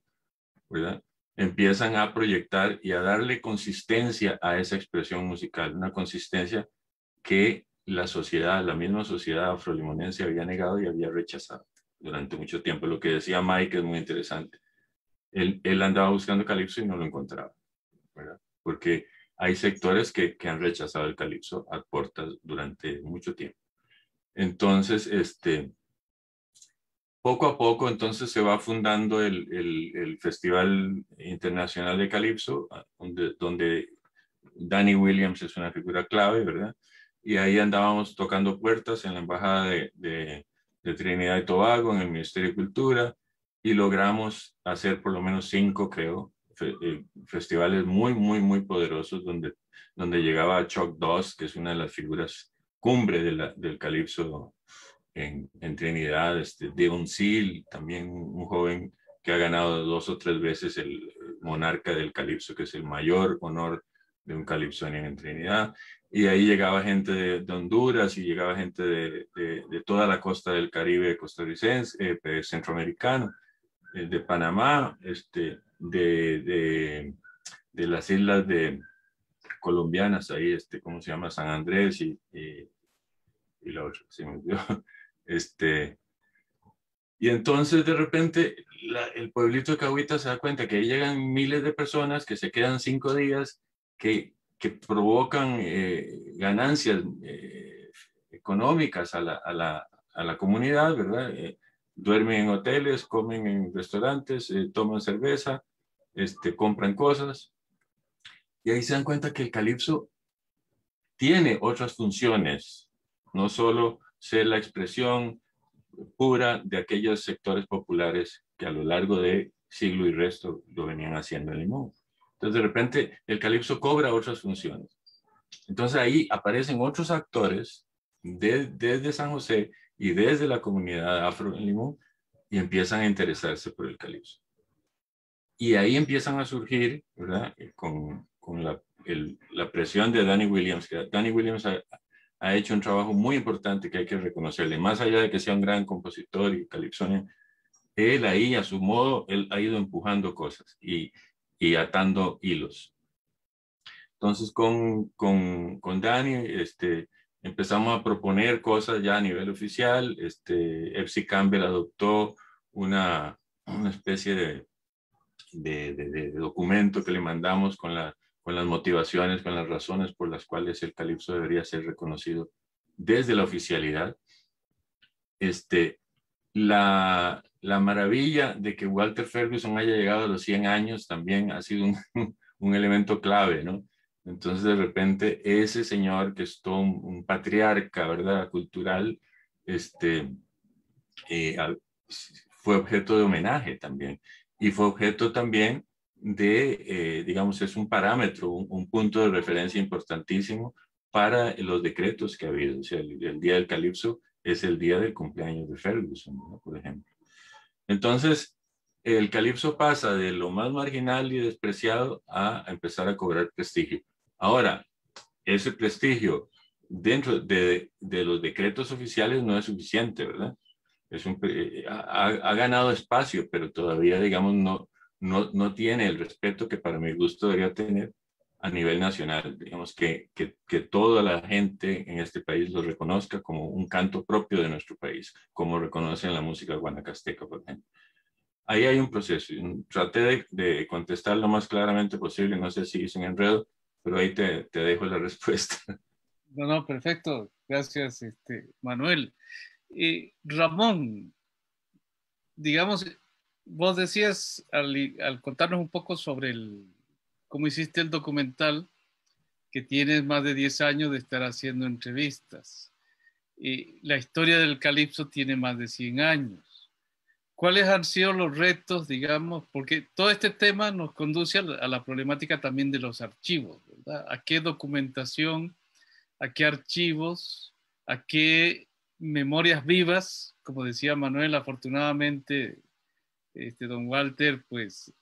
E: ¿verdad? Empiezan a proyectar y a darle consistencia a esa expresión musical, una consistencia que la misma sociedad afrolimonense había negado y había rechazado durante mucho tiempo. Lo que decía Mike es muy interesante. Él andaba buscando calipso y no lo encontraba, ¿verdad? Porque hay sectores que han rechazado el calipso a puertas durante mucho tiempo. Entonces, poco a poco, entonces se va fundando el Festival Internacional de Calipso, donde Danny Williams es una figura clave, ¿verdad? Y ahí andábamos tocando puertas en la Embajada de Trinidad y Tobago, en el Ministerio de Cultura, y logramos hacer por lo menos 5, creo, festivales muy, muy, muy poderosos, donde llegaba Chuck Doss, que es una de las figuras cumbre del calipso en Trinidad, Devon Seal, también un joven que ha ganado 2 o 3 veces el monarca del calipso, que es el mayor honor de un calipsoniano en Trinidad. Y ahí llegaba gente de Honduras y llegaba gente de toda la costa del Caribe costarricense, centroamericano, de Panamá, de las islas colombianas, ahí, ¿cómo se llama? San Andrés y la otra, se me olvidó. Y entonces de repente el pueblito de Cahuita se da cuenta que ahí llegan miles de personas que se quedan 5 días, que provocan ganancias económicas a la comunidad, ¿verdad? Duermen en hoteles, comen en restaurantes, toman cerveza, compran cosas. Y ahí se dan cuenta que el calipso tiene otras funciones, no solo ser la expresión pura de aquellos sectores populares que a lo largo de siglo y resto lo venían haciendo en Limón. Entonces, de repente, el calipso cobra otras funciones. Entonces ahí aparecen otros actores desde San José y desde la comunidad afro en Limón y empiezan a interesarse por el calipso. Y ahí empiezan a surgir, ¿verdad? Con la presión de Danny Williams, que Danny Williams ha hecho un trabajo muy importante que hay que reconocerle, más allá de que sea un gran compositor y calipsonian, él ahí a su modo, él ha ido empujando cosas y atando hilos. Entonces con Danny empezamos a proponer cosas ya a nivel oficial. Epsi Campbell adoptó una especie de documento que le mandamos con las motivaciones, con las razones por las cuales el calipso debería ser reconocido desde la oficialidad. La maravilla de que Walter Ferguson haya llegado a los 100 años también ha sido un elemento clave, ¿no? Entonces, de repente, ese señor que es todo un patriarca, ¿verdad?, cultural, fue objeto de homenaje también. Y fue objeto también digamos, es un parámetro, un punto de referencia importantísimo para los decretos que ha habido. O sea, el Día del Calipso es el día del cumpleaños de Ferguson, ¿no?, por ejemplo. Entonces, el calipso pasa de lo más marginal y despreciado a empezar a cobrar prestigio. Ahora, ese prestigio dentro de los decretos oficiales no es suficiente, ¿verdad? Ha ganado espacio, pero todavía, digamos, no tiene el respeto que para mi gusto debería tener a nivel nacional. Digamos que toda la gente en este país lo reconozca como un canto propio de nuestro país, como reconocen la música guanacasteca, por ejemplo. Ahí hay un proceso. Traté de contestar lo más claramente posible. No sé si hice un enredo, pero ahí te dejo la respuesta.
A: No, perfecto. Gracias, Manuel. Ramón, digamos, vos decías al contarnos un poco sobre cómo hiciste el documental, que tienes más de 10 años de estar haciendo entrevistas. La historia del calipso tiene más de 100 años. ¿Cuáles han sido los retos, digamos? Porque todo este tema nos conduce a la problemática también de los archivos, ¿verdad? ¿A qué documentación, a qué archivos, a qué memorias vivas? Como decía Manuel, afortunadamente, don Walter, pues,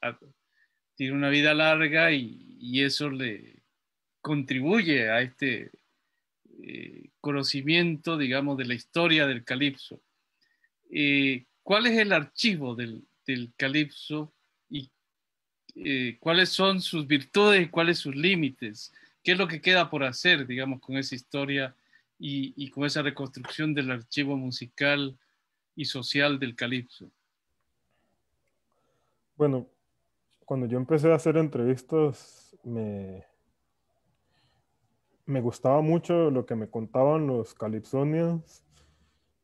A: tiene una vida larga y eso le contribuye a este conocimiento, digamos, de la historia del calipso. ¿Cuál es el archivo del calipso y cuáles son sus virtudes y cuáles sus límites? ¿Qué es lo que queda por hacer, digamos, con esa historia y con esa reconstrucción del archivo musical y social del calipso?
C: Bueno, cuando yo empecé a hacer entrevistas, me gustaba mucho lo que me contaban los calipsonians,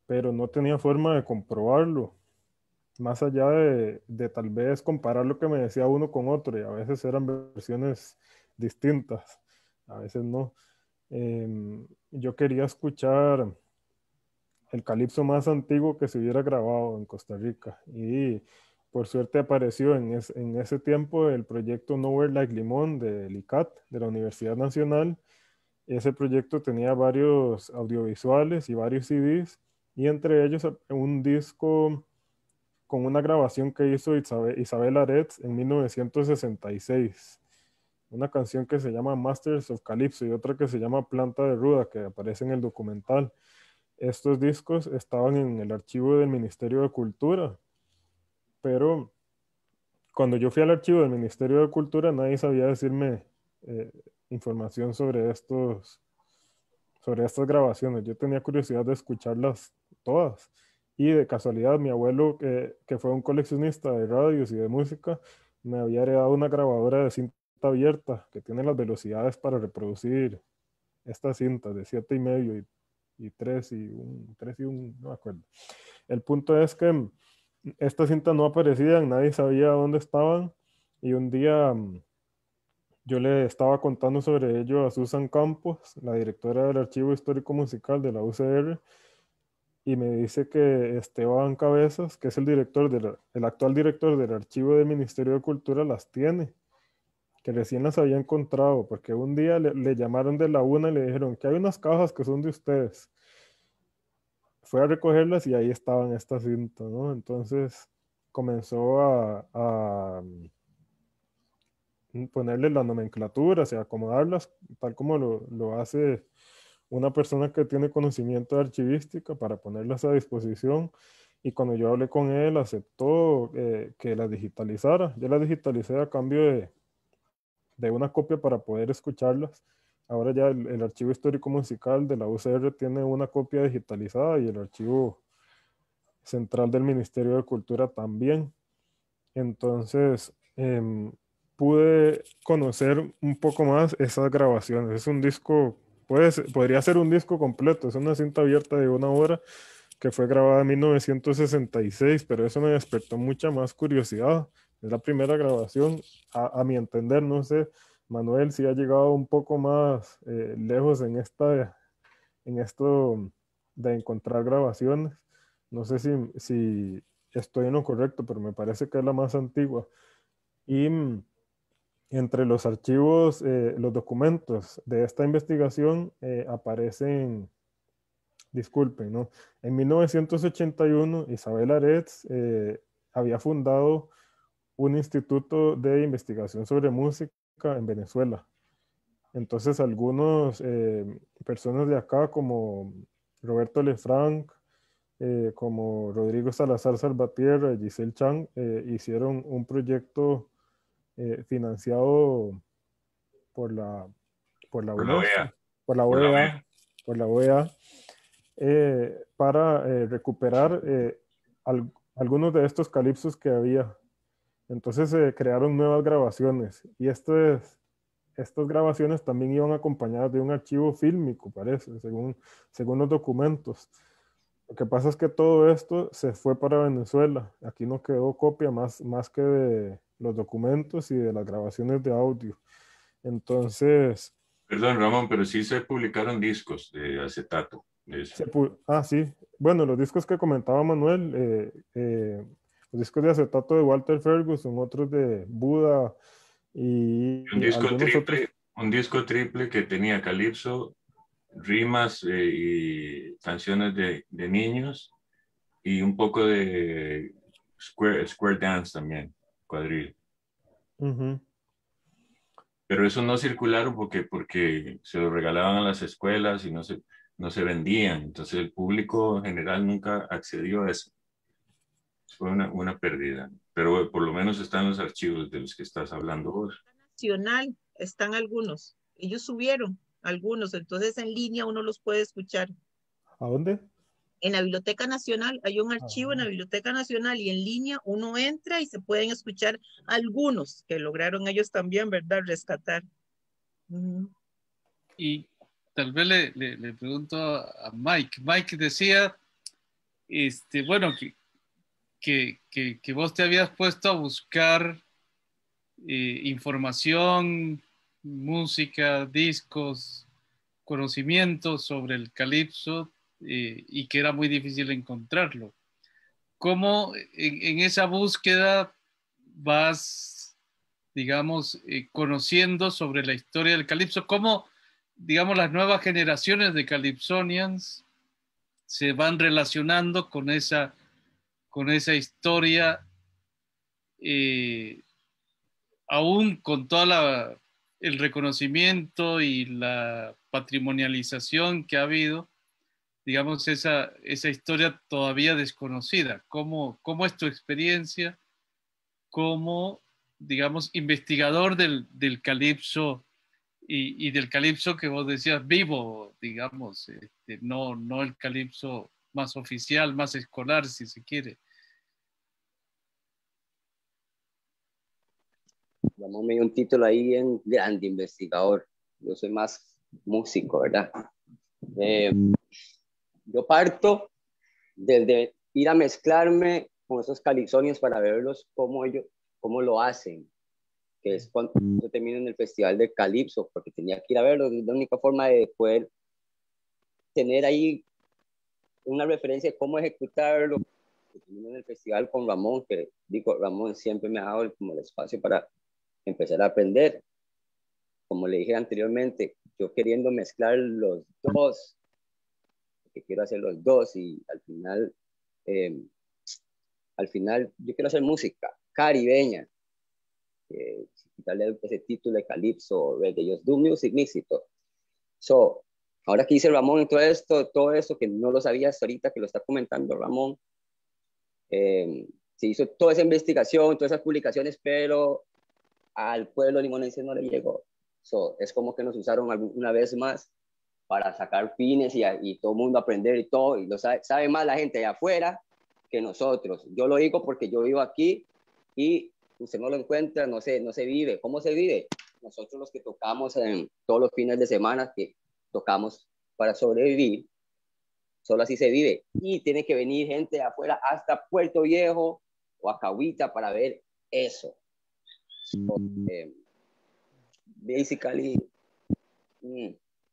C: pero no tenía forma de comprobarlo. Más allá de tal vez comparar lo que me decía uno con otro, y a veces eran versiones distintas, a veces no. Yo quería escuchar el calipso más antiguo que se hubiera grabado en Costa Rica, y por suerte apareció en ese tiempo el proyecto Nowhere Like Limón del ICAT, de la Universidad Nacional. Ese proyecto tenía varios audiovisuales y varios CDs, y entre ellos un disco con una grabación que hizo Isabel Aretz en 1966. Una canción que se llama Masters of Calypso y otra que se llama Planta de Ruda, que aparece en el documental. Estos discos estaban en el archivo del Ministerio de Cultura, pero cuando yo fui al archivo del Ministerio de Cultura nadie sabía decirme información sobre estas grabaciones. Yo tenía curiosidad de escucharlas todas. Y de casualidad, mi abuelo, que fue un coleccionista de radios y de música, me había heredado una grabadora de cinta abierta que tiene las velocidades para reproducir estas cintas de 7,5 y 3 y 1, no me acuerdo. El punto es que estas cintas no aparecían, nadie sabía dónde estaban, y un día yo le estaba contando sobre ello a Susan Campos, la directora del Archivo Histórico Musical de la UCR, y me dice que Esteban Cabezas, que es el actual director del Archivo del Ministerio de Cultura, las tiene. que recién las había encontrado, porque un día le llamaron de la UNA y le dijeron que hay unas cajas que son de ustedes. Fue a recogerlas y ahí estaban estas cintas, ¿no? Entonces comenzó a ponerle la nomenclatura, o sea, acomodarlas tal como lo hace una persona que tiene conocimiento de archivística para ponerlas a disposición. Y cuando yo hablé con él, aceptó que las digitalizara. Yo las digitalicé a cambio de una copia para poder escucharlas. Ahora ya el archivo histórico musical de la UCR tiene una copia digitalizada y el archivo central del Ministerio de Cultura también. Entonces, pude conocer un poco más esas grabaciones. Es un disco, podría ser un disco completo, es una cinta abierta de 1 hora que fue grabada en 1966, pero eso me despertó mucha más curiosidad. Es la primera grabación, a mi entender, no sé, Manuel, si ha llegado un poco más lejos en esto de encontrar grabaciones. No sé si estoy en lo correcto, pero me parece que es la más antigua. Y entre los archivos, los documentos de esta investigación aparecen, disculpen, ¿no? En 1981, Isabel Aretz había fundado un instituto de investigación sobre música en Venezuela. Entonces, algunos personas de acá, como Roberto Lefranc, como Rodrigo Salazar Salvatierra y Giselle Chang, hicieron un proyecto financiado por la, por la
E: Por la
C: UNESCO,
E: OEA.
C: por la
E: Por la OEA.
C: OEA, por la OEA, para recuperar algunos de estos calipsos que había. Entonces se crearon nuevas grabaciones y estas grabaciones también iban acompañadas de un archivo fílmico, parece, según los documentos. Lo que pasa es que todo esto se fue para Venezuela. Aquí no quedó copia más que de los documentos y de las grabaciones de audio. Entonces,
E: Perdón, Ramón, pero sí se publicaron discos de acetato. De eso.
C: sí. Bueno, los discos que comentaba Manuel, los discos de acetato de Walter Ferguson, otros de Buda y
E: Un disco
C: algunos otros.
E: triple, un disco triple que tenía calipso, rimas y canciones de niños y un poco de square dance también, cuadril.
C: Ujú.
E: Pero eso no circularon porque se lo regalaban a las escuelas y no se vendían. Entonces el público general nunca accedió a eso. Fue una pérdida. Pero por lo menos están los archivos de los que estás hablando vos.
D: Nacional, están algunos. Ellos subieron algunos, entonces en línea uno los puede escuchar.
C: ¿A dónde?
D: En la Biblioteca Nacional hay un archivo en la
C: Ah.
D: Biblioteca Nacional y en línea uno entra y se pueden escuchar algunos que lograron ellos también, ¿verdad? Rescatar.
A: Y tal vez le pregunto a Mike. Mike decía, bueno, que vos te habías puesto a buscar información, música, discos, conocimientos sobre el calipso y que era muy difícil encontrarlo. ¿Cómo en esa búsqueda vas, digamos, conociendo sobre la historia del calipso? ¿Cómo, digamos, las nuevas generaciones de calipsonians se van relacionando con esa historia, aún con todo el reconocimiento y la patrimonialización que ha habido, digamos, esa historia todavía desconocida? ¿Cómo es tu experiencia como, digamos, investigador del calipso y del calipso que vos decías vivo, digamos, no el calipso más oficial, más escolar, si se quiere?
F: Ramón me dio un título ahí bien grande, investigador. Yo soy más músico, ¿verdad? Yo parto desde ir a mezclarme con esos calipsonios para verlos cómo lo hacen, que es cuando yo termino en el Festival de Calipso, porque tenía que ir a verlo. Es la única forma de poder tener ahí una referencia de cómo ejecutarlo. Termino en el festival con Ramón, que digo, Ramón siempre me ha dado como el espacio para empezar a aprender. como le dije anteriormente, yo queriendo mezclar los dos, que quiero hacer los dos, y al final yo quiero hacer música caribeña, quitarle ese título de calipso, reggae, just do music, mixito. So, ahora que dice Ramón en todo esto que no lo sabía hasta ahorita que lo está comentando Ramón, se hizo toda esa investigación, todas esas publicaciones, pero al pueblo limonense no le llegó. So, es como que nos usaron una vez más para sacar fines y todo el mundo aprender y todo, y lo sabe más la gente de afuera que nosotros. Yo lo digo porque yo vivo aquí y usted no lo encuentra, no se vive. ¿Cómo se vive? Nosotros los que tocamos en todos los fines de semana, que tocamos para sobrevivir, solo así se vive. Y tiene que venir gente de afuera hasta Puerto Viejo o a Cahuita para ver eso. So, basically,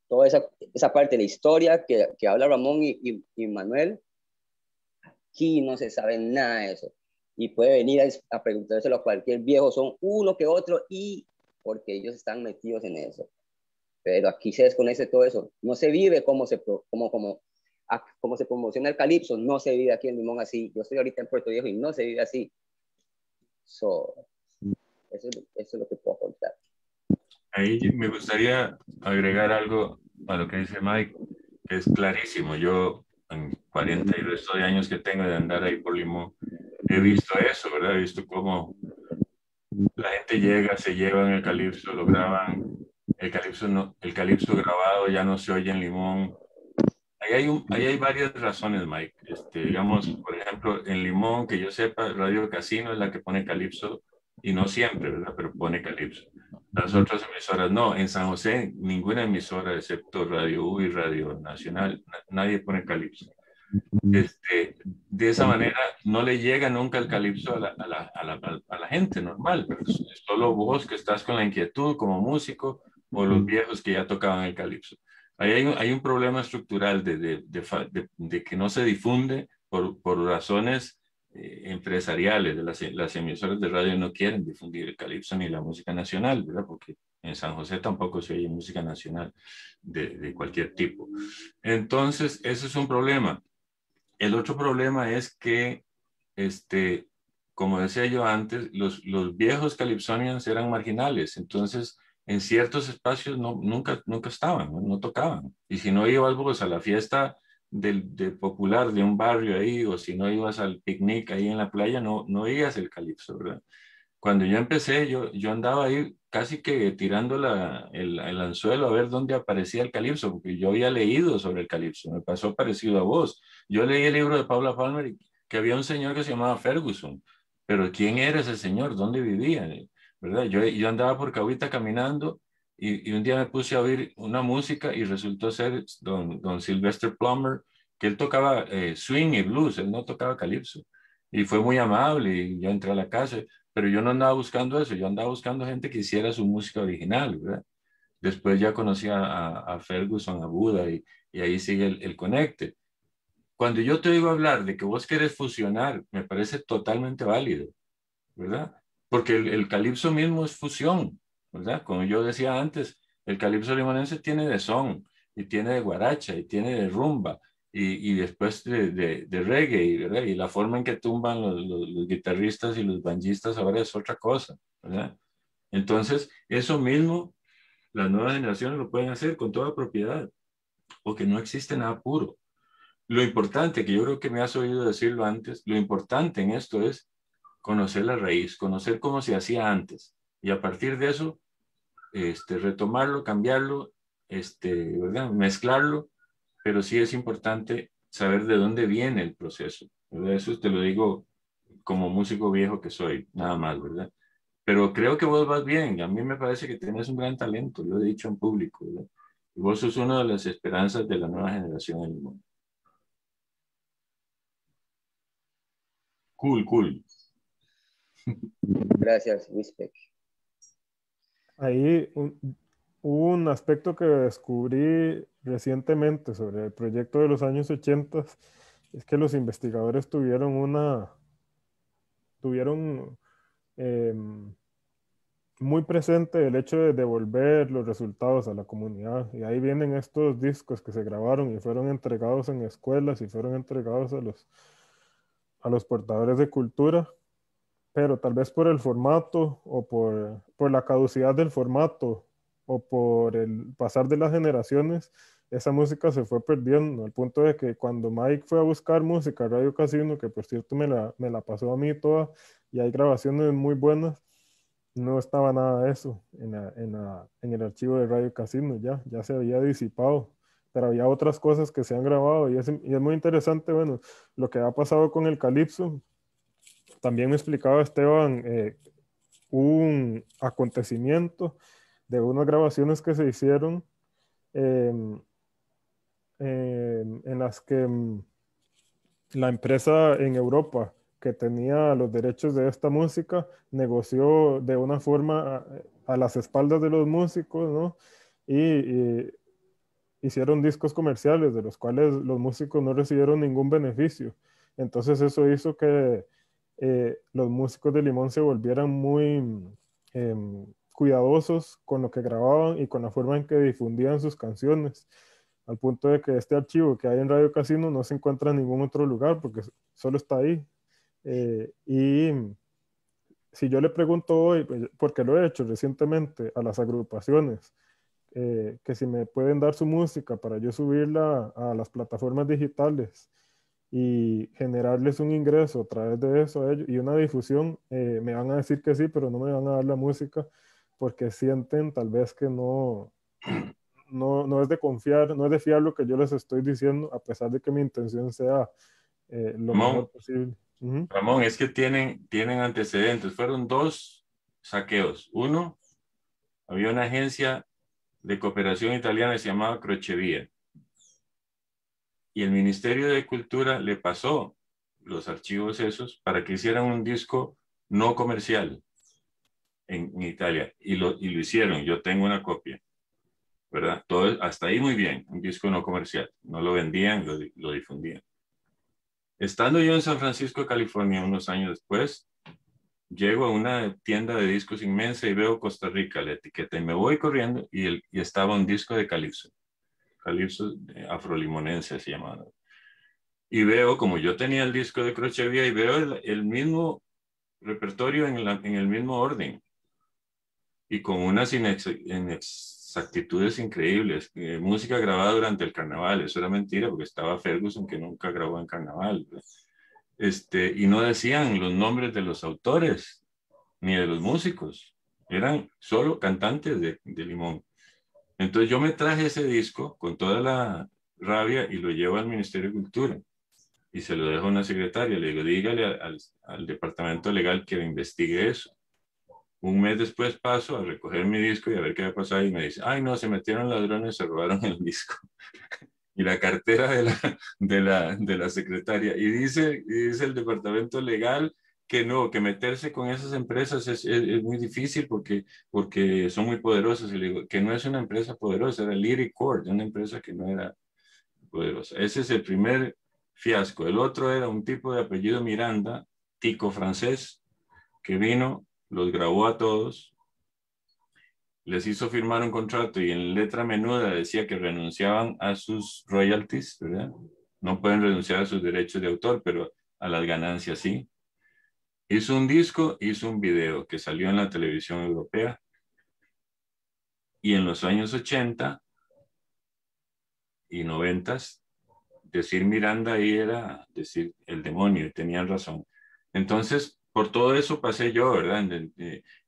F: toda esa parte de la historia que habla Ramón y Manuel, aquí no se sabe nada de eso. Y puede venir a preguntárselo a cualquier viejo, son uno que otro, y porque ellos están metidos en eso. Pero aquí se desconoce todo eso. No se vive como se promociona el calipso, no se vive aquí en Limón así. Yo estoy ahorita en Puerto Viejo y no se vive así. So, eso es lo que puedo contar.
E: Ahí me gustaría agregar algo a lo que dice Mike, que es clarísimo. Yo, en 40 y resto de años que tengo de andar ahí por Limón, he visto eso, ¿verdad? He visto cómo la gente llega, se llevan el calipso, lo graban. El calipso grabado ya no se oye en Limón. Ahí hay varias razones, Mike. Digamos, por ejemplo, en Limón, que yo sepa, Radio Casino es la que pone calipso, y no siempre, ¿verdad? Pero pone calipso. Las otras emisoras no. En San José, ninguna emisora, excepto Radio U y Radio Nacional, nadie pone calipso. De esa manera no le llega nunca el calipso a la gente normal, pero es solo vos que estás con la inquietud como músico, o los viejos que ya tocaban el calipso. Ahí hay un problema estructural de que no se difunde por razones empresariales. Las emisoras de radio no quieren difundir el calipso ni la música nacional, ¿verdad? Porque en San José tampoco se oye música nacional de cualquier tipo. Entonces, eso es un problema. El otro problema es que, como decía yo antes, los viejos calypsonians eran marginales, entonces en ciertos espacios nunca estaban, no tocaban. Y si no ibas pues, a la fiesta del popular de un barrio ahí, o si no ibas al picnic ahí en la playa, no oías el calipso, ¿verdad? Cuando yo empecé, yo andaba ahí casi que tirando el anzuelo a ver dónde aparecía el calipso, porque yo había leído sobre el calipso, me pasó parecido a vos. Yo leí el libro de Paula Palmer, que había un señor que se llamaba Ferguson, pero ¿quién era ese señor? ¿Dónde vivía? ¿Verdad? Yo andaba por Cahuita caminando y un día me puse a oír una música y resultó ser don Sylvester Plummer, que él tocaba swing y blues, él no tocaba calipso. Y fue muy amable y yo entré a la casa, pero yo no andaba buscando eso, yo andaba buscando gente que hiciera su música original, ¿verdad? Después ya conocí a Ferguson, a Buda, y ahí sigue el conecte. Cuando yo te oigo hablar de que vos querés fusionar, me parece totalmente válido, ¿verdad? Porque el calipso mismo es fusión, ¿verdad? Como yo decía antes, el calipso limonense tiene de son, y tiene de guaracha, y tiene de rumba, y después de reggae, ¿verdad? Y la forma en que tumban los guitarristas y los banjistas ahora es otra cosa, ¿verdad? Entonces, eso mismo, las nuevas generaciones lo pueden hacer con toda propiedad, porque no existe nada puro. Lo importante, que yo creo que me has oído decirlo antes, lo importante en esto es conocer la raíz, conocer cómo se hacía antes, y a partir de eso, retomarlo, cambiarlo, ¿verdad? Mezclarlo, pero sí es importante saber de dónde viene el proceso, ¿verdad? Eso te lo digo como músico viejo que soy, nada más, ¿verdad? Pero creo que vos vas bien, a mí me parece que tienes un gran talento, lo he dicho en público, ¿verdad? Y vos sos una de las esperanzas de la nueva generación en el mundo. Cool.
F: Gracias, Wispec.
C: Ahí hubo un aspecto que descubrí recientemente sobre el proyecto de los años 80, es que los investigadores tuvieron muy presente el hecho de devolver los resultados a la comunidad. Y ahí vienen estos discos que se grabaron y fueron entregados en escuelas y fueron entregados a los portadores de cultura, pero tal vez por el formato o por la caducidad del formato o por el pasar de las generaciones, esa música se fue perdiendo, al punto de que cuando Mike fue a buscar música a Radio Casino, que por cierto me la pasó a mí toda, y hay grabaciones muy buenas, no estaba nada de eso en el archivo de Radio Casino, ya se había disipado, pero había otras cosas que se han grabado y es muy interesante, bueno, lo que ha pasado con el calipso. También me explicaba Esteban un acontecimiento de unas grabaciones que se hicieron em, en las que la empresa en Europa que tenía los derechos de esta música negoció de una forma a las espaldas de los músicos, ¿no? Y hicieron discos comerciales de los cuales los músicos no recibieron ningún beneficio. Entonces eso hizo que los músicos de Limón se volvieran muy cuidadosos con lo que grababan y con la forma en que difundían sus canciones, al punto de que este archivo que hay en Radio Casino no se encuentra en ningún otro lugar porque solo está ahí. Y si yo le pregunto hoy, porque lo he hecho recientemente a las agrupaciones, que si me pueden dar su música para yo subirla a las plataformas digitales y generarles un ingreso a través de eso a ellos y una difusión, me van a decir que sí, pero no me van a dar la música porque sienten tal vez que no es de confiar, no es de fiar lo que yo les estoy diciendo, a pesar de que mi intención sea lo mejor posible.
E: Ramón, es que tienen antecedentes. Fueron 2 saqueos. Uno, había una agencia de cooperación italiana que se llamaba Crocevia. Y el Ministerio de Cultura le pasó los archivos esos para que hicieran un disco no comercial en Italia. Y lo hicieron. Yo tengo una copia, ¿verdad? Todo, hasta ahí muy bien. Un disco no comercial. No lo vendían, lo difundían. Estando yo en San Francisco, California, unos años después, llego a una tienda de discos inmensa y veo Costa Rica, la etiqueta, y me voy corriendo y estaba un disco de calipso afrolimonense se llamaba. Y veo, como yo tenía el disco de Crocevia, y veo el mismo repertorio en el mismo orden y con unas inexactitudes increíbles. Música grabada durante el carnaval, eso era mentira porque estaba Ferguson que nunca grabó en carnaval. Y no decían los nombres de los autores ni de los músicos, eran solo cantantes de Limón. Entonces yo me traje ese disco con toda la rabia y lo llevo al Ministerio de Cultura y se lo dejo a una secretaria. Le digo, dígale al departamento legal que investigue eso. Un mes después paso a recoger mi disco y a ver qué va a pasar y me dice, ay no, se metieron ladrones, se robaron el disco. Y la cartera de la secretaria. Y dice el departamento legal que no, que meterse con esas empresas es muy difícil porque son muy poderosas. Y le digo, que no es una empresa poderosa, era Lyric Court, una empresa que no era poderosa. Ese es el primer fiasco. El otro era un tipo de apellido Miranda, tico francés, que vino, los grabó a todos, les hizo firmar un contrato y en letra menuda decía que renunciaban a sus royalties, ¿verdad? No pueden renunciar a sus derechos de autor, pero a las ganancias sí. Hizo un disco, hizo un video que salió en la televisión europea y en los años 80 y 90 decir Miranda ahí era decir el demonio y tenían razón. Entonces, por todo eso pasé yo, ¿verdad?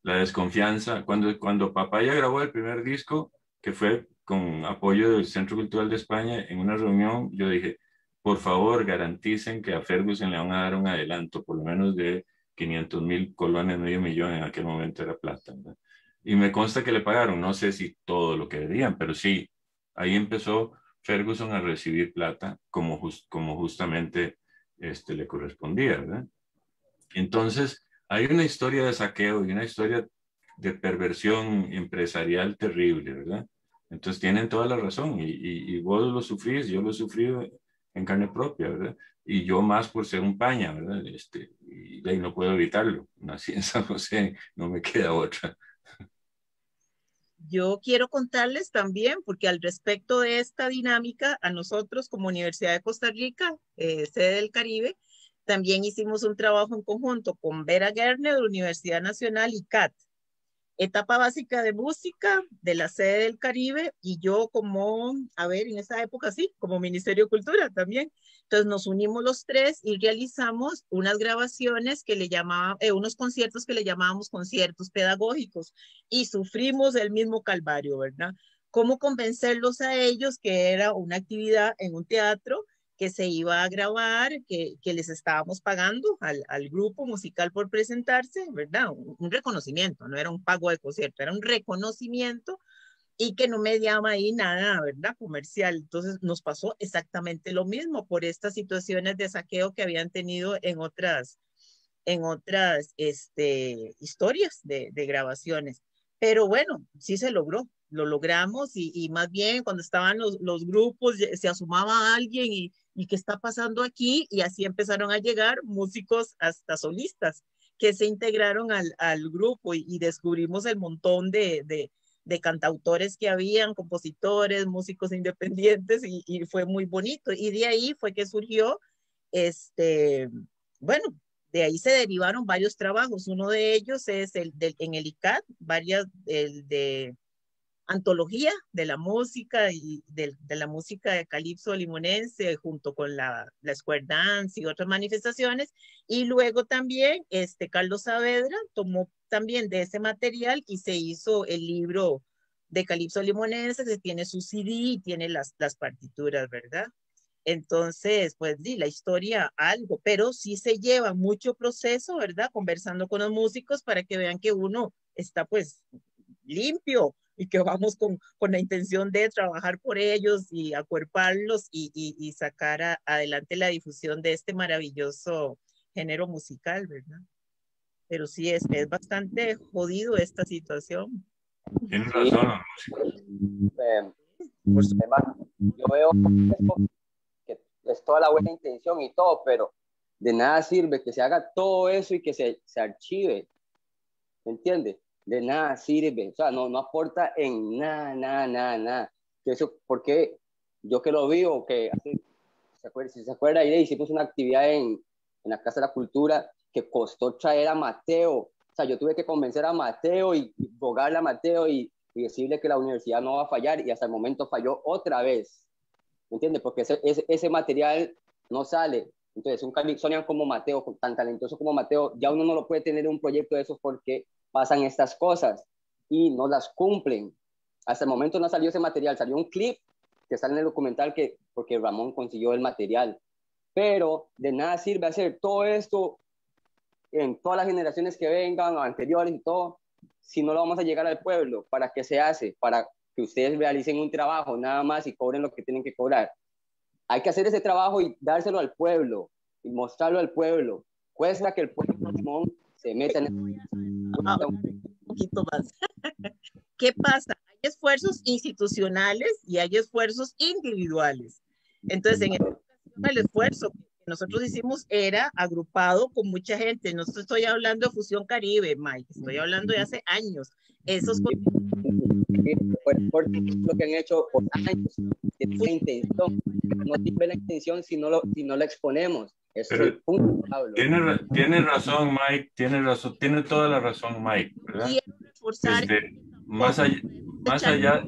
E: La desconfianza. Cuando Papaya grabó el primer disco, que fue con apoyo del Centro Cultural de España, en una reunión, yo dije, por favor, garanticen que a Ferguson le van a dar un adelanto, por lo menos de 500,000 colones, medio millón, en aquel momento era plata, ¿verdad? Y me consta que le pagaron, no sé si todo lo que debían, pero sí, ahí empezó Ferguson a recibir plata como justamente le correspondía, ¿verdad? Entonces, hay una historia de saqueo y una historia de perversión empresarial terrible, ¿verdad? Entonces tienen toda la razón y vos lo sufrís, yo lo he sufrido en carne propia, ¿verdad? Y yo más por ser un paña, ¿verdad? Y de ahí no puedo evitarlo. Nací en San José, no me queda otra.
D: yo quiero contarles también, porque al respecto de esta dinámica, a nosotros como Universidad de Costa Rica, sede del Caribe, también hicimos un trabajo en conjunto con Vera Gerner de la Universidad Nacional y CAT, etapa básica de música de la sede del Caribe, y yo como, a ver, en esa época sí, como Ministerio de Cultura también. Entonces nos unimos los tres y realizamos unas grabaciones que le llamaban, unos conciertos que le llamábamos conciertos pedagógicos, y sufrimos el mismo calvario, ¿verdad? Cómo convencerlos a ellos que era una actividad en un teatro que se iba a grabar, que les estábamos pagando al grupo musical por presentarse, ¿verdad? Un reconocimiento, no era un pago de concierto, era un reconocimiento, y que no mediaba ahí nada, ¿verdad? Comercial. Entonces nos pasó exactamente lo mismo por estas situaciones de saqueo que habían tenido en otras historias de grabaciones. Pero bueno, sí se logró, lo logramos, y más bien cuando estaban los grupos se asomaba alguien y ¿qué está pasando aquí? Y así empezaron a llegar músicos hasta solistas que se integraron al grupo, y descubrimos el montón de cantautores que habían, compositores, músicos independientes, y fue muy bonito. Y de ahí fue que surgió, bueno, de ahí se derivaron varios trabajos. Uno de ellos es en el ICAT, el de antología de la música y de la música de calipso limonense, junto con la square dance y otras manifestaciones. Y luego también Carlos Saavedra tomó también de ese material y se hizo el libro de calipso limonense, que tiene su CD y tiene las partituras, ¿verdad? Entonces, pues sí, la historia algo, pero sí se lleva mucho proceso, ¿verdad? Conversando con los músicos para que vean que uno está pues limpio, y que vamos con la intención de trabajar por ellos y acuerparlos y sacar adelante la difusión de este maravilloso género musical, ¿verdad? Pero sí, es bastante jodido esta situación.
E: Tienes razón,
F: Por su tema, yo veo que es toda la buena intención y todo, pero de nada sirve que se haga todo eso y que se archive, ¿me entiendes? De nada sirve, o sea, no aporta en nada. Eso, porque yo que lo vivo, que si se acuerda, ahí hicimos una actividad en la Casa de la Cultura que costó traer a Mateo, o sea, yo tuve que convencer a Mateo y rogarle a Mateo y decirle que la universidad no va a fallar, y hasta el momento falló otra vez, ¿me entiendes? Porque ese material no sale. Entonces, un calipsonian como Mateo, tan talentoso como Mateo, ya uno no lo puede tener en un proyecto de esos porque pasan estas cosas y no las cumplen. Hasta el momento no salió ese material, salió un clip que sale en el documental porque Ramón consiguió el material, pero de nada sirve hacer todo esto en todas las generaciones que vengan, anteriores y todo, si no lo vamos a llegar al pueblo. ¿Para qué se hace? Para que ustedes realicen un trabajo nada más y cobren lo que tienen que cobrar. Hay que hacer ese trabajo y dárselo al pueblo y mostrarlo al pueblo. Cuesta que el pueblo se meta en
D: un poquito más. ¿Qué pasa? Hay esfuerzos institucionales y hay esfuerzos individuales. Entonces, en el esfuerzo que nosotros hicimos era agrupado con mucha gente. No estoy hablando de Fusión Caribe, Mike, estoy hablando de hace años. Esos
F: porque lo que han hecho por años tiene una intención, no tiene la intención si no la exponemos. Eso es el punto, Pablo.
E: Tiene razón, Mike, tiene toda la razón, Mike, ¿verdad? Más allá.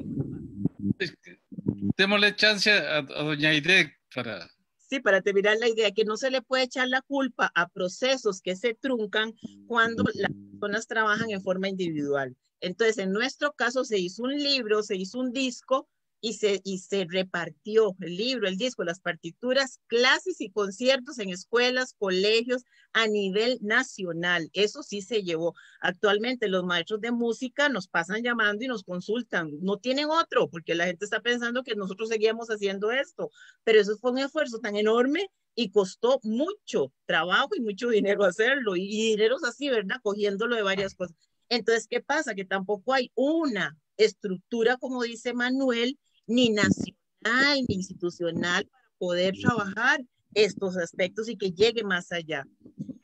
A: Démosle chance a doña Aide para...
D: Sí, para terminar la idea, que no se le puede echar la culpa a procesos que se truncan cuando las personas trabajan en forma individual. Entonces, en nuestro caso se hizo un libro, se hizo un disco y se repartió el libro, el disco, las partituras, clases y conciertos en escuelas, colegios a nivel nacional. Eso sí se llevó. Actualmente los maestros de música nos pasan llamando y nos consultan. No tienen otro, porque la gente está pensando que nosotros seguíamos haciendo esto, pero eso fue un esfuerzo tan enorme y costó mucho trabajo y mucho dinero hacerlo, y dineros así, ¿verdad? Cogiéndolo de varias cosas. Entonces, ¿qué pasa? Que tampoco hay una estructura, como dice Manuel, ni nacional, ni institucional, para poder trabajar estos aspectos y que llegue más allá.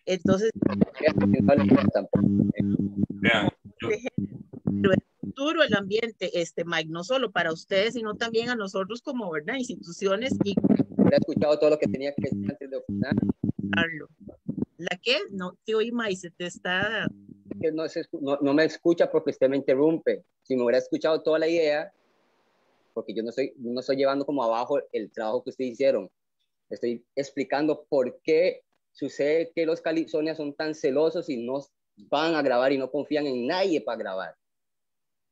D: Entonces, duro el ambiente, Mike, no solo para ustedes, sino también a nosotros como, ¿verdad? Instituciones y...
F: He escuchado todo lo que tenía que decir antes de opinar.
D: ¿La qué? No te oí, Mike, se te está...
F: Que no me escucha porque usted me interrumpe. Si me hubiera escuchado toda la idea, porque yo no estoy llevando como abajo el trabajo que ustedes hicieron. Estoy explicando por qué sucede que los calipsonias son tan celosos y no van a grabar y no confían en nadie para grabar.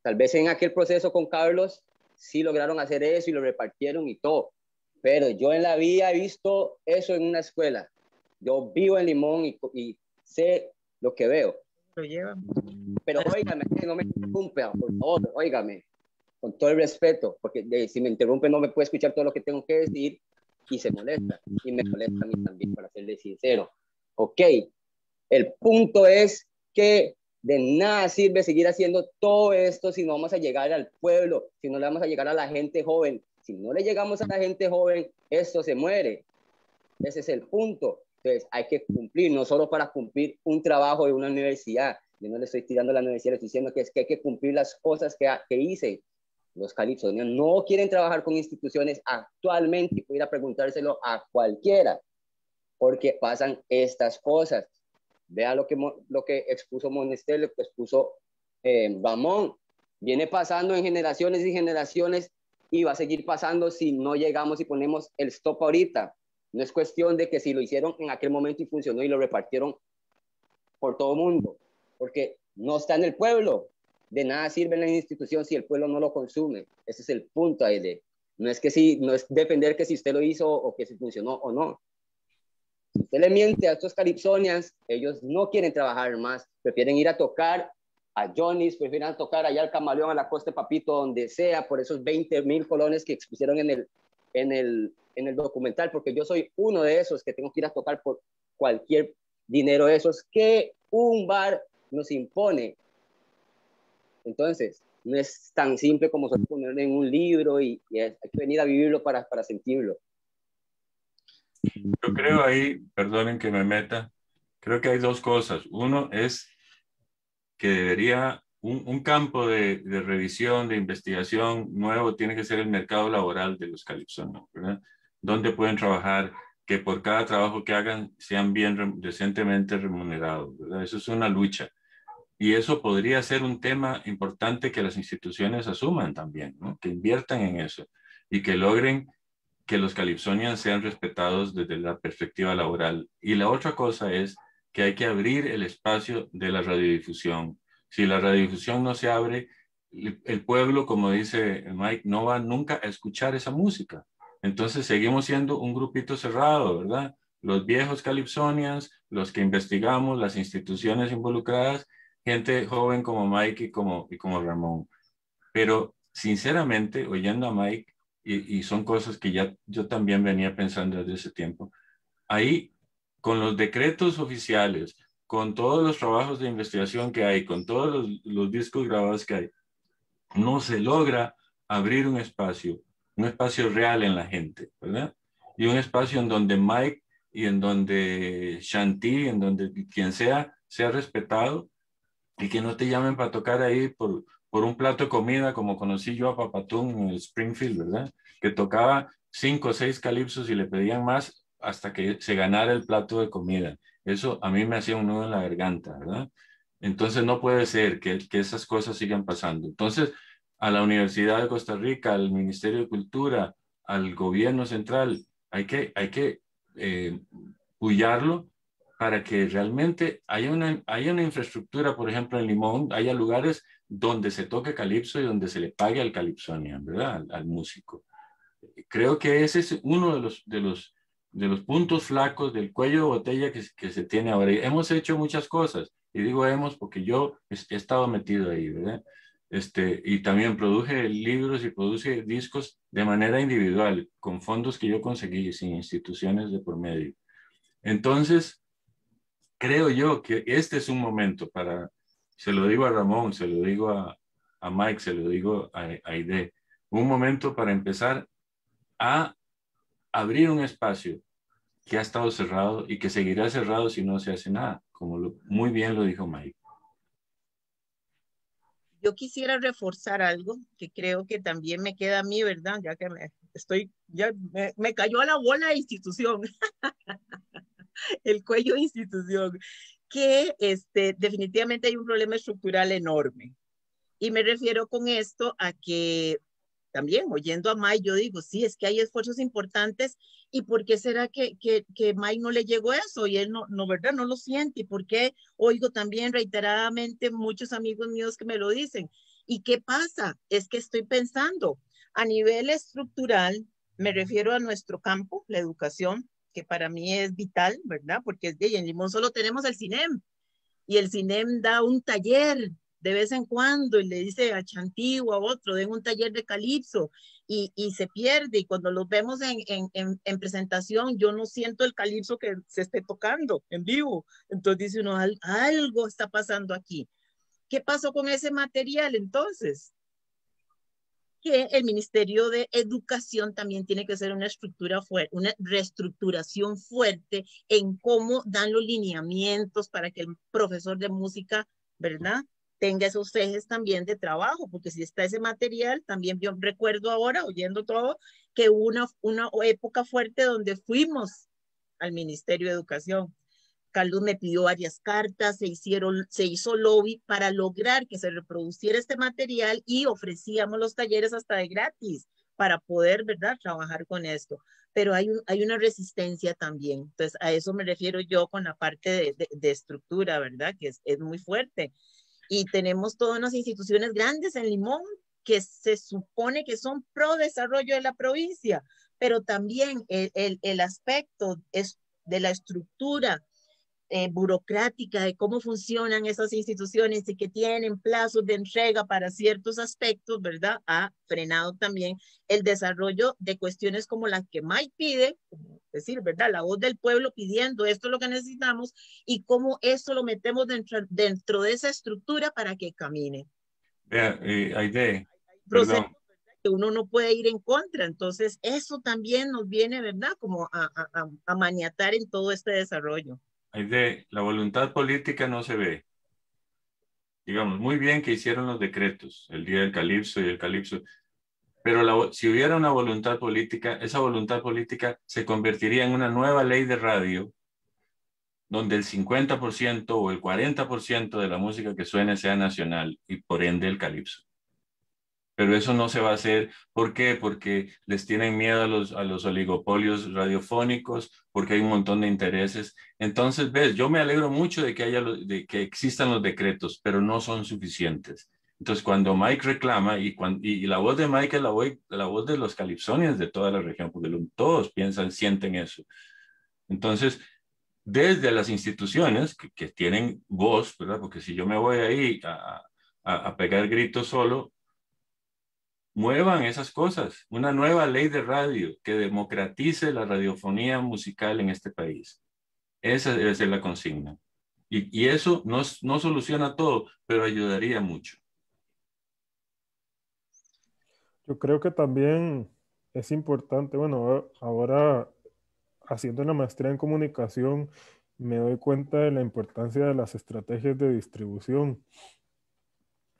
F: Tal vez en aquel proceso con Carlos sí lograron hacer eso y lo repartieron y todo. Pero yo en la vida he visto eso en una escuela. Yo vivo en Limón y sé lo que veo.
D: Lo llevan.
F: Pero óigame, no me interrumpa, por favor, óigame, con todo el respeto, porque si me interrumpe no me puede escuchar todo lo que tengo que decir y se molesta, y me molesta a mí también, para serle sincero. Ok, el punto es que de nada sirve seguir haciendo todo esto si no vamos a llegar al pueblo, si no le vamos a llegar a la gente joven. Si no le llegamos a la gente joven, esto se muere. Ese es el punto. Entonces hay que cumplir, no solo para cumplir un trabajo de una universidad. Yo no le estoy tirando a la universidad, le estoy diciendo que es que hay que cumplir las cosas que hice. Los calipsonios no quieren trabajar con instituciones actualmente, y pudiera preguntárselo a cualquiera, porque pasan estas cosas. Vea lo que expuso Monestel, lo que expuso Ramón. Viene pasando en generaciones y generaciones y va a seguir pasando si no llegamos y ponemos el stop ahorita. No es cuestión de que si lo hicieron en aquel momento y funcionó y lo repartieron por todo el mundo, porque no está en el pueblo. De nada sirve la institución si el pueblo no lo consume. Ese es el punto ahí de. No es depender que si usted lo hizo o que si funcionó o no. Si usted le miente a estos calipsonians, ellos no quieren trabajar más, prefieren ir a tocar a Johnny's, prefieren tocar allá al Camaleón, a la Costa de Papito, donde sea, por esos 20,000 colones que expusieron en el documental, porque yo soy uno de esos que tengo que ir a tocar por cualquier dinero de esos que un bar nos impone. Entonces, no es tan simple como ponerlo en un libro y hay que venir a vivirlo para sentirlo.
E: Yo creo ahí, perdonen que me meta, creo que hay dos cosas. Uno es que debería, un campo de revisión, de investigación nuevo, tiene que ser el mercado laboral de los calipsonios, ¿verdad? Donde pueden trabajar, que por cada trabajo que hagan sean bien decentemente remunerados, ¿verdad? Eso es una lucha. Y eso podría ser un tema importante que las instituciones asuman también, ¿no? Que inviertan en eso y que logren que los calipsonians sean respetados desde la perspectiva laboral. Y la otra cosa es que hay que abrir el espacio de la radiodifusión. Si la radiodifusión no se abre, el pueblo, como dice Mike, no va nunca a escuchar esa música. Entonces seguimos siendo un grupito cerrado, ¿verdad? Los viejos calipsonians, los que investigamos, las instituciones involucradas, gente joven como Mike y como Ramón. Pero sinceramente, oyendo a Mike, y son cosas que ya yo también venía pensando desde ese tiempo, ahí con los decretos oficiales, con todos los trabajos de investigación que hay, con todos los discos grabados que hay, no se logra abrir un espacio real en la gente, ¿verdad? Y un espacio en donde Mike y en donde Shanti, en donde quien sea respetado y que no te llamen para tocar ahí por un plato de comida, como conocí yo a Papatún en el Springfield, ¿verdad? Que tocaba 5 o 6 calipsos y le pedían más hasta que se ganara el plato de comida. Eso a mí me hacía un nudo en la garganta, ¿verdad? Entonces no puede ser que esas cosas sigan pasando. Entonces, a la Universidad de Costa Rica, al Ministerio de Cultura, al gobierno central, hay que puyarlo para que realmente haya una infraestructura, por ejemplo, en Limón, haya lugares donde se toque calipso y donde se le pague al calipsonian, ¿verdad? Al músico. Creo que ese es uno de los puntos flacos del cuello de botella que se tiene ahora. Y hemos hecho muchas cosas, y digo hemos porque yo he estado metido ahí, ¿verdad? Y también produje libros y produje discos de manera individual, con fondos que yo conseguí, sin instituciones de por medio. Entonces, creo yo que este es un momento se lo digo a Ramón, se lo digo a Mike, se lo digo a Aide, un momento para empezar a abrir un espacio que ha estado cerrado y que seguirá cerrado si no se hace nada, como muy bien lo dijo Mike.
D: Yo quisiera reforzar algo que creo que también me queda a mí, ¿verdad? Ya que me cayó a la bola de institución, el cuello de institución, que definitivamente hay un problema estructural enorme. Y me refiero con esto a que también oyendo a Mike, yo digo, sí, es que hay esfuerzos importantes. ¿Y por qué será que Mike no le llegó eso? Y él no, ¿verdad? No lo siente. ¿Y por qué oigo también reiteradamente muchos amigos míos que me lo dicen? ¿Y qué pasa? Es que estoy pensando a nivel estructural, me refiero a nuestro campo, la educación, que para mí es vital, ¿verdad? Porque en Limón solo tenemos el CINEM y el CINEM da un taller de vez en cuando y le dice a Chantí o a otro, den un taller de calipso y se pierde. Y cuando los vemos en presentación, yo no siento el calipso que se esté tocando en vivo. Entonces dice uno, algo está pasando aquí. ¿Qué pasó con ese material entonces? Que el Ministerio de Educación también tiene que hacer una estructura fuerte, una reestructuración fuerte en cómo dan los lineamientos para que el profesor de música, ¿verdad? Tenga esos ejes también de trabajo, porque si está ese material, también yo recuerdo ahora, oyendo todo, que hubo una época fuerte donde fuimos al Ministerio de Educación. Carlos me pidió varias cartas, se hizo lobby para lograr que se reproduciera este material y ofrecíamos los talleres hasta de gratis para poder, ¿verdad?, trabajar con esto. Pero hay una resistencia también. Entonces, a eso me refiero yo con la parte de estructura, ¿verdad?, que es muy fuerte. Y tenemos todas unas instituciones grandes en Limón que se supone que son pro desarrollo de la provincia, pero también el aspecto es de la estructura burocrática de cómo funcionan esas instituciones y que tienen plazos de entrega para ciertos aspectos, ¿verdad? Ha frenado también el desarrollo de cuestiones como las que Mike pide, es decir, ¿verdad? La voz del pueblo pidiendo esto es lo que necesitamos y cómo esto lo metemos dentro de esa estructura para que camine.
E: Vea, Aide,
D: Proceso
E: perdón.
D: que uno no puede ir en contra. Entonces, eso también nos viene, ¿verdad? Como a maniatar en todo este desarrollo.
E: Aide, la voluntad política no se ve. Digamos, muy bien que hicieron los decretos, el Día del Calipso y el Calipso, pero si hubiera una voluntad política, esa voluntad política se convertiría en una nueva ley de radio donde el 50% o el 40% de la música que suene sea nacional y por ende el calipso. Pero eso no se va a hacer. ¿Por qué? Porque les tienen miedo a los oligopolios radiofónicos, porque hay un montón de intereses. Entonces, ves, yo me alegro mucho de que de que existan los decretos, pero no son suficientes. Entonces, cuando Mike reclama, y la voz de Mike es la voz de los calipsonians de toda la región, porque todos piensan, sienten eso. Entonces, desde las instituciones que tienen voz, ¿verdad? Porque si yo me voy ahí a pegar gritos solo, muevan esas cosas. Una nueva ley de radio que democratice la radiofonía musical en este país. Esa debe ser la consigna. Y eso no soluciona todo, pero ayudaría mucho.
C: Yo creo que también es importante, bueno, ahora haciendo una maestría en comunicación, me doy cuenta de la importancia de las estrategias de distribución.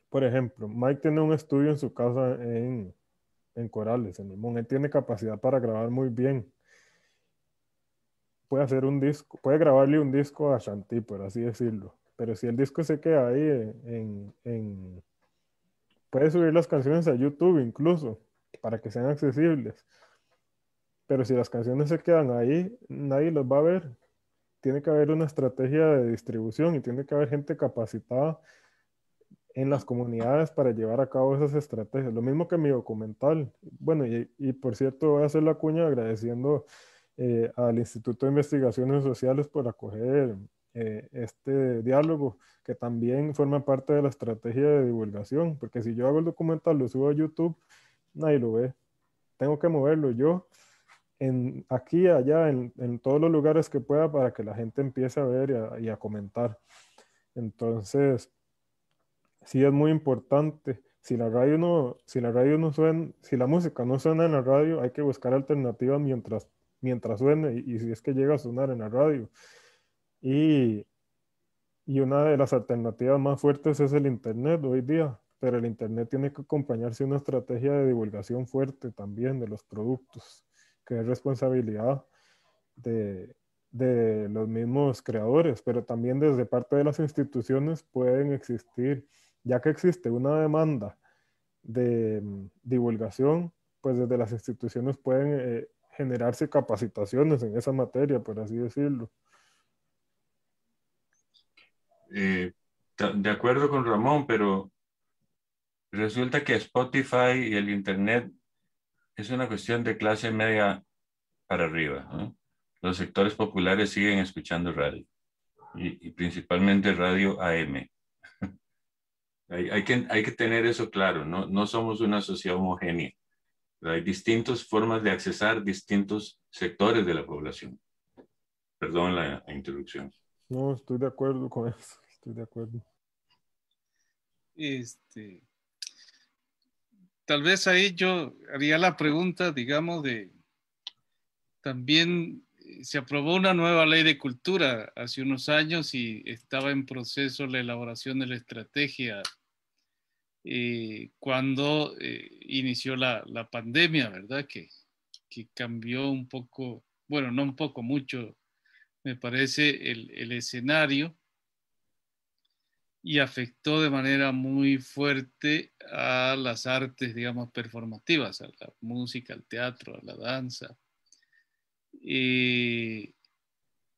C: Por ejemplo, Mike tiene un estudio en su casa en Corales, en Limón. Él tiene capacidad para grabar muy bien. Puede hacer un disco, puede grabarle un disco a Shanti, por así decirlo. Pero si el disco se queda ahí puede subir las canciones a YouTube incluso, para que sean accesibles. Pero si las canciones se quedan ahí, nadie las va a ver. Tiene que haber una estrategia de distribución y tiene que haber gente capacitada en las comunidades para llevar a cabo esas estrategias. Lo mismo que mi documental. Bueno, y por cierto, voy a hacer la cuña agradeciendo al Instituto de Investigaciones Sociales por acoger este diálogo, que también forma parte de la estrategia de divulgación, porque si yo hago el documental, lo subo a YouTube, nadie lo ve. Tengo que moverlo yo aquí, allá, en todos los lugares que pueda para que la gente empiece a ver y a comentar. Entonces, sí es muy importante. Si la música no suena en la radio, hay que buscar alternativas mientras suene y si es que llega a sonar en la radio. Y una de las alternativas más fuertes es el internet hoy día. pero el Internet tiene que acompañarse de una estrategia de divulgación fuerte también de los productos, que es responsabilidad de los mismos creadores, pero también desde parte de las instituciones pueden existir, ya que existe una demanda de divulgación, pues desde las instituciones pueden generarse capacitaciones en esa materia, por así decirlo.
E: De acuerdo con Ramón, pero resulta que Spotify y el Internet es una cuestión de clase media para arriba, ¿no? Los sectores populares siguen escuchando radio y principalmente radio AM. Hay que tener eso claro, ¿no? No somos una sociedad homogénea. Hay distintas formas de accesar distintos sectores de la población. Perdón la introducción.
C: No, estoy de acuerdo con eso, estoy de acuerdo.
A: Tal vez ahí yo haría la pregunta, digamos, también se aprobó una nueva ley de cultura hace unos años y estaba en proceso la elaboración de la estrategia cuando inició la pandemia, ¿verdad? Que cambió un poco, bueno, no un poco, mucho, me parece, el escenario y afectó de manera muy fuerte a las artes, digamos, performativas, a la música, al teatro, a la danza.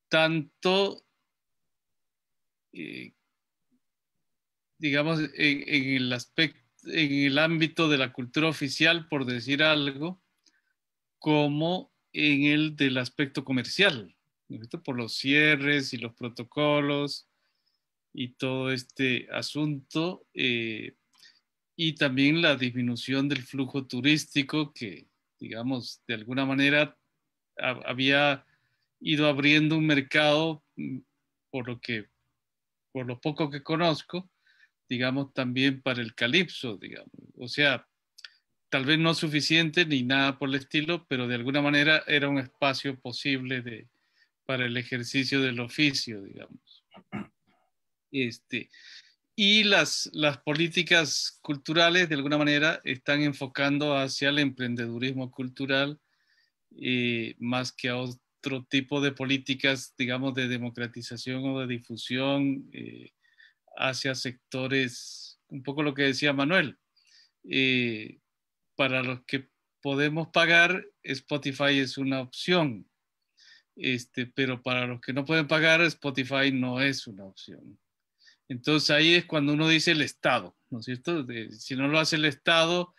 A: Tanto, digamos, en el aspecto, en el ámbito de la cultura oficial, por decir algo, como en el del aspecto comercial, ¿no? Por los cierres y los protocolos y todo este asunto, y también la disminución del flujo turístico que, digamos, de alguna manera había ido abriendo un mercado, por lo poco que conozco, digamos, también para el calipso, digamos. O sea, tal vez no suficiente ni nada por el estilo, pero de alguna manera era un espacio posible para el ejercicio del oficio, digamos. Y las políticas culturales, de alguna manera, están enfocando hacia el emprendedurismo cultural más que a otro tipo de políticas, digamos, de democratización o de difusión hacia sectores, un poco lo que decía Manuel. Para los que podemos pagar, Spotify es una opción, pero para los que no pueden pagar, Spotify no es una opción. Entonces ahí es cuando uno dice el Estado, ¿no es cierto? Si no lo hace el Estado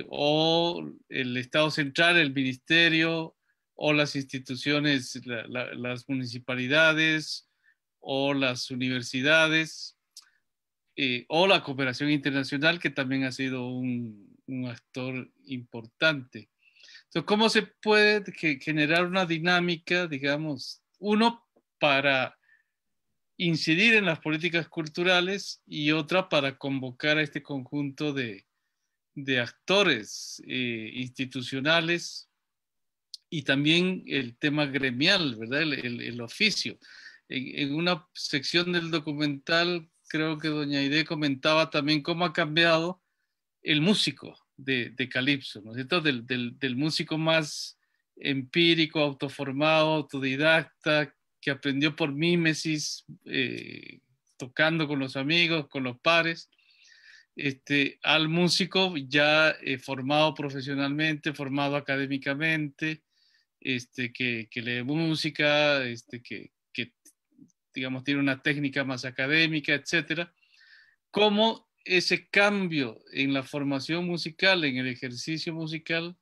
A: o el Estado central, el ministerio o las instituciones, las municipalidades o las universidades o la cooperación internacional, que también ha sido un actor importante. Entonces, ¿cómo se puede generar una dinámica, digamos, uno para incidir en las políticas culturales y otra para convocar a este conjunto de actores institucionales y también el tema gremial, ¿verdad? El oficio. En una sección del documental, creo que doña Aide comentaba también cómo ha cambiado el músico de Calipso, ¿no es cierto? Del músico más empírico, autoformado, autodidacta, que aprendió por mímesis, tocando con los amigos, con los pares, al músico ya formado profesionalmente, formado académicamente, que lee música, que digamos tiene una técnica más académica, etcétera. ¿Cómo ese cambio en la formación musical, en el ejercicio musical,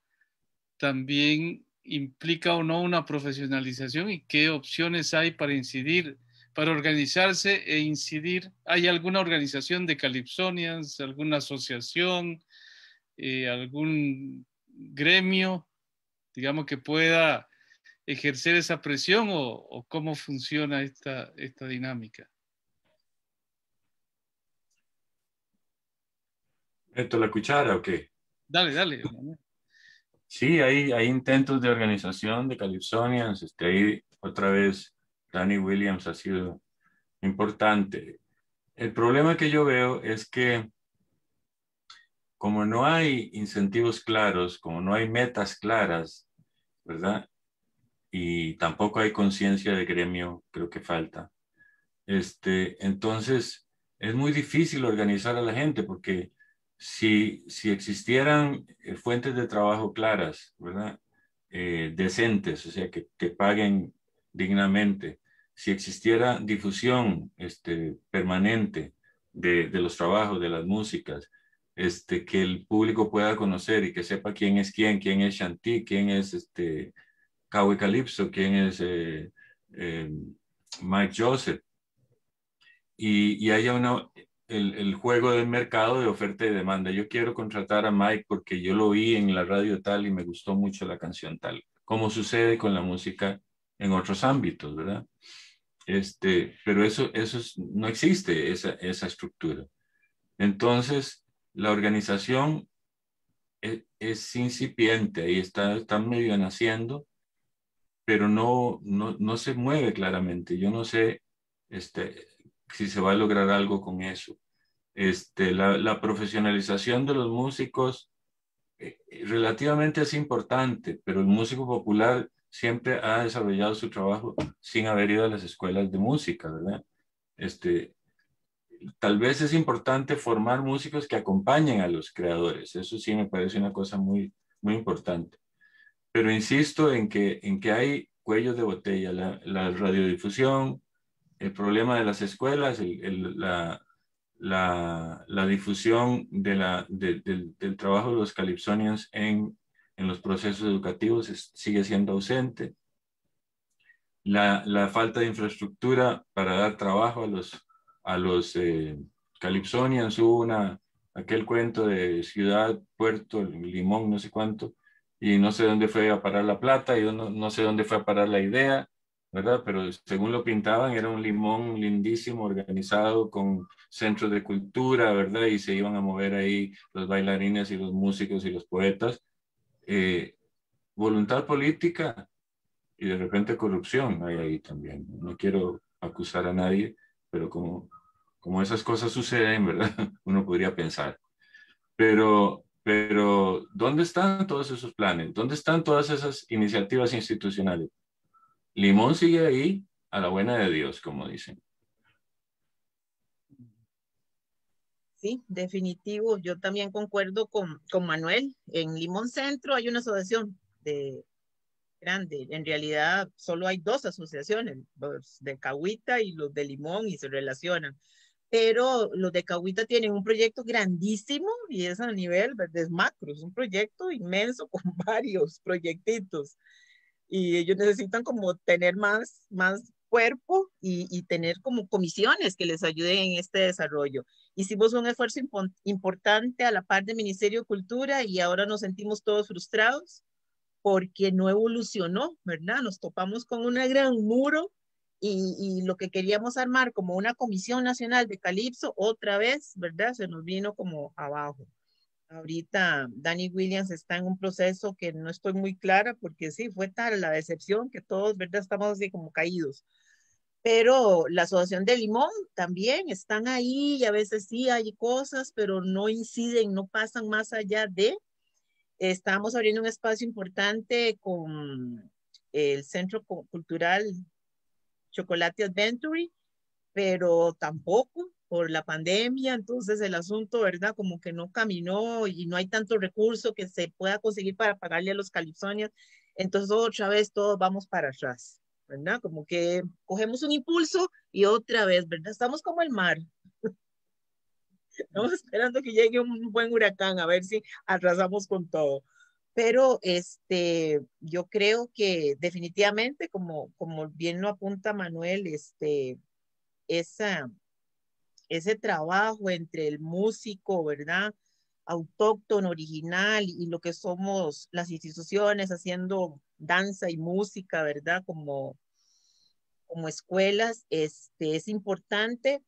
A: también implica o no una profesionalización y qué opciones hay para incidir, para organizarse e incidir? ¿Hay alguna organización de calipsonians, alguna asociación, algún gremio, digamos, que pueda ejercer esa presión o cómo funciona esta dinámica?
E: ¿Meto la cuchara o qué?
A: Dale, dale.
E: Sí, hay intentos de organización de Calypsonians. Ahí otra vez Danny Williams ha sido importante. El problema que yo veo es que como no hay incentivos claros, como no hay metas claras, ¿verdad? Y tampoco hay conciencia de gremio, creo que falta. Entonces, es muy difícil organizar a la gente porque si existieran fuentes de trabajo claras, ¿verdad? Decentes, o sea, que paguen dignamente, si existiera difusión permanente de los trabajos, de las músicas, que el público pueda conocer y que sepa quién es Shanti, quién es Kawi Calypso, quién es Mike Joseph, y haya el juego del mercado de oferta y demanda. Yo quiero contratar a Mike porque yo lo oí en la radio tal y me gustó mucho la canción tal, como sucede con la música en otros ámbitos, ¿verdad? Pero no existe esa estructura. Entonces, la organización es incipiente, ahí está medio naciendo, pero no se mueve claramente. Yo no sé si se va a lograr algo con eso. La profesionalización de los músicos relativamente es importante, pero el músico popular siempre ha desarrollado su trabajo sin haber ido a las escuelas de música, ¿verdad? Tal vez es importante formar músicos que acompañen a los creadores. Eso sí me parece una cosa muy, muy importante. Pero insisto en que hay cuellos de botella, la radiodifusión, el problema de las escuelas, la difusión del trabajo de los Calypsonians en los procesos educativos sigue siendo ausente. La falta de infraestructura para dar trabajo a los Calypsonians. Hubo aquel cuento de ciudad, puerto, limón, no sé cuánto, y no sé dónde fue a parar la plata, y no sé dónde fue a parar la idea, ¿verdad? Pero según lo pintaban, era un limón lindísimo, organizado con centros de cultura, ¿verdad? Y se iban a mover ahí los bailarines y los músicos y los poetas. Voluntad política y de repente corrupción hay ahí también. No quiero acusar a nadie, pero como esas cosas suceden, ¿verdad? Uno podría pensar. Pero, ¿dónde están todos esos planes? ¿Dónde están todas esas iniciativas institucionales? Limón sigue ahí a la buena de Dios, como dicen.
D: Sí, definitivo. Yo también concuerdo con Manuel. En Limón Centro hay una asociación grande. En realidad solo hay dos asociaciones, los de Cahuita y los de Limón, y se relacionan. Pero los de Cahuita tienen un proyecto grandísimo y es a nivel, ¿verdad? Es macro, es un proyecto inmenso con varios proyectitos. Y ellos necesitan como tener más cuerpo y tener como comisiones que les ayuden en este desarrollo. Hicimos un esfuerzo importante a la par del Ministerio de Cultura y ahora nos sentimos todos frustrados porque no evolucionó, ¿verdad? Nos topamos con un gran muro y lo que queríamos armar como una comisión nacional de Calypso, otra vez, ¿verdad? Se nos vino como abajo. Ahorita Danny Williams está en un proceso que no estoy muy clara porque sí, fue tal la decepción que todos, ¿verdad? Estamos así como caídos. Pero la Asociación de Limón también están ahí y a veces sí hay cosas, pero no inciden, no pasan más allá de. Estamos abriendo un espacio importante con el Centro Cultural Chocolate Adventure, pero tampoco por la pandemia, entonces el asunto, ¿verdad? Como que no caminó y no hay tanto recurso que se pueda conseguir para pagarle a los calypsonians, entonces otra vez todos vamos para atrás, ¿verdad? Como que cogemos un impulso y otra vez, ¿verdad? Estamos como el mar. Estamos esperando que llegue un buen huracán a ver si arrasamos con todo. Pero yo creo que definitivamente, como bien lo apunta Manuel, ese trabajo entre el músico, ¿verdad? Autóctono, original, y lo que somos las instituciones haciendo danza y música, ¿verdad? Como escuelas, es importante,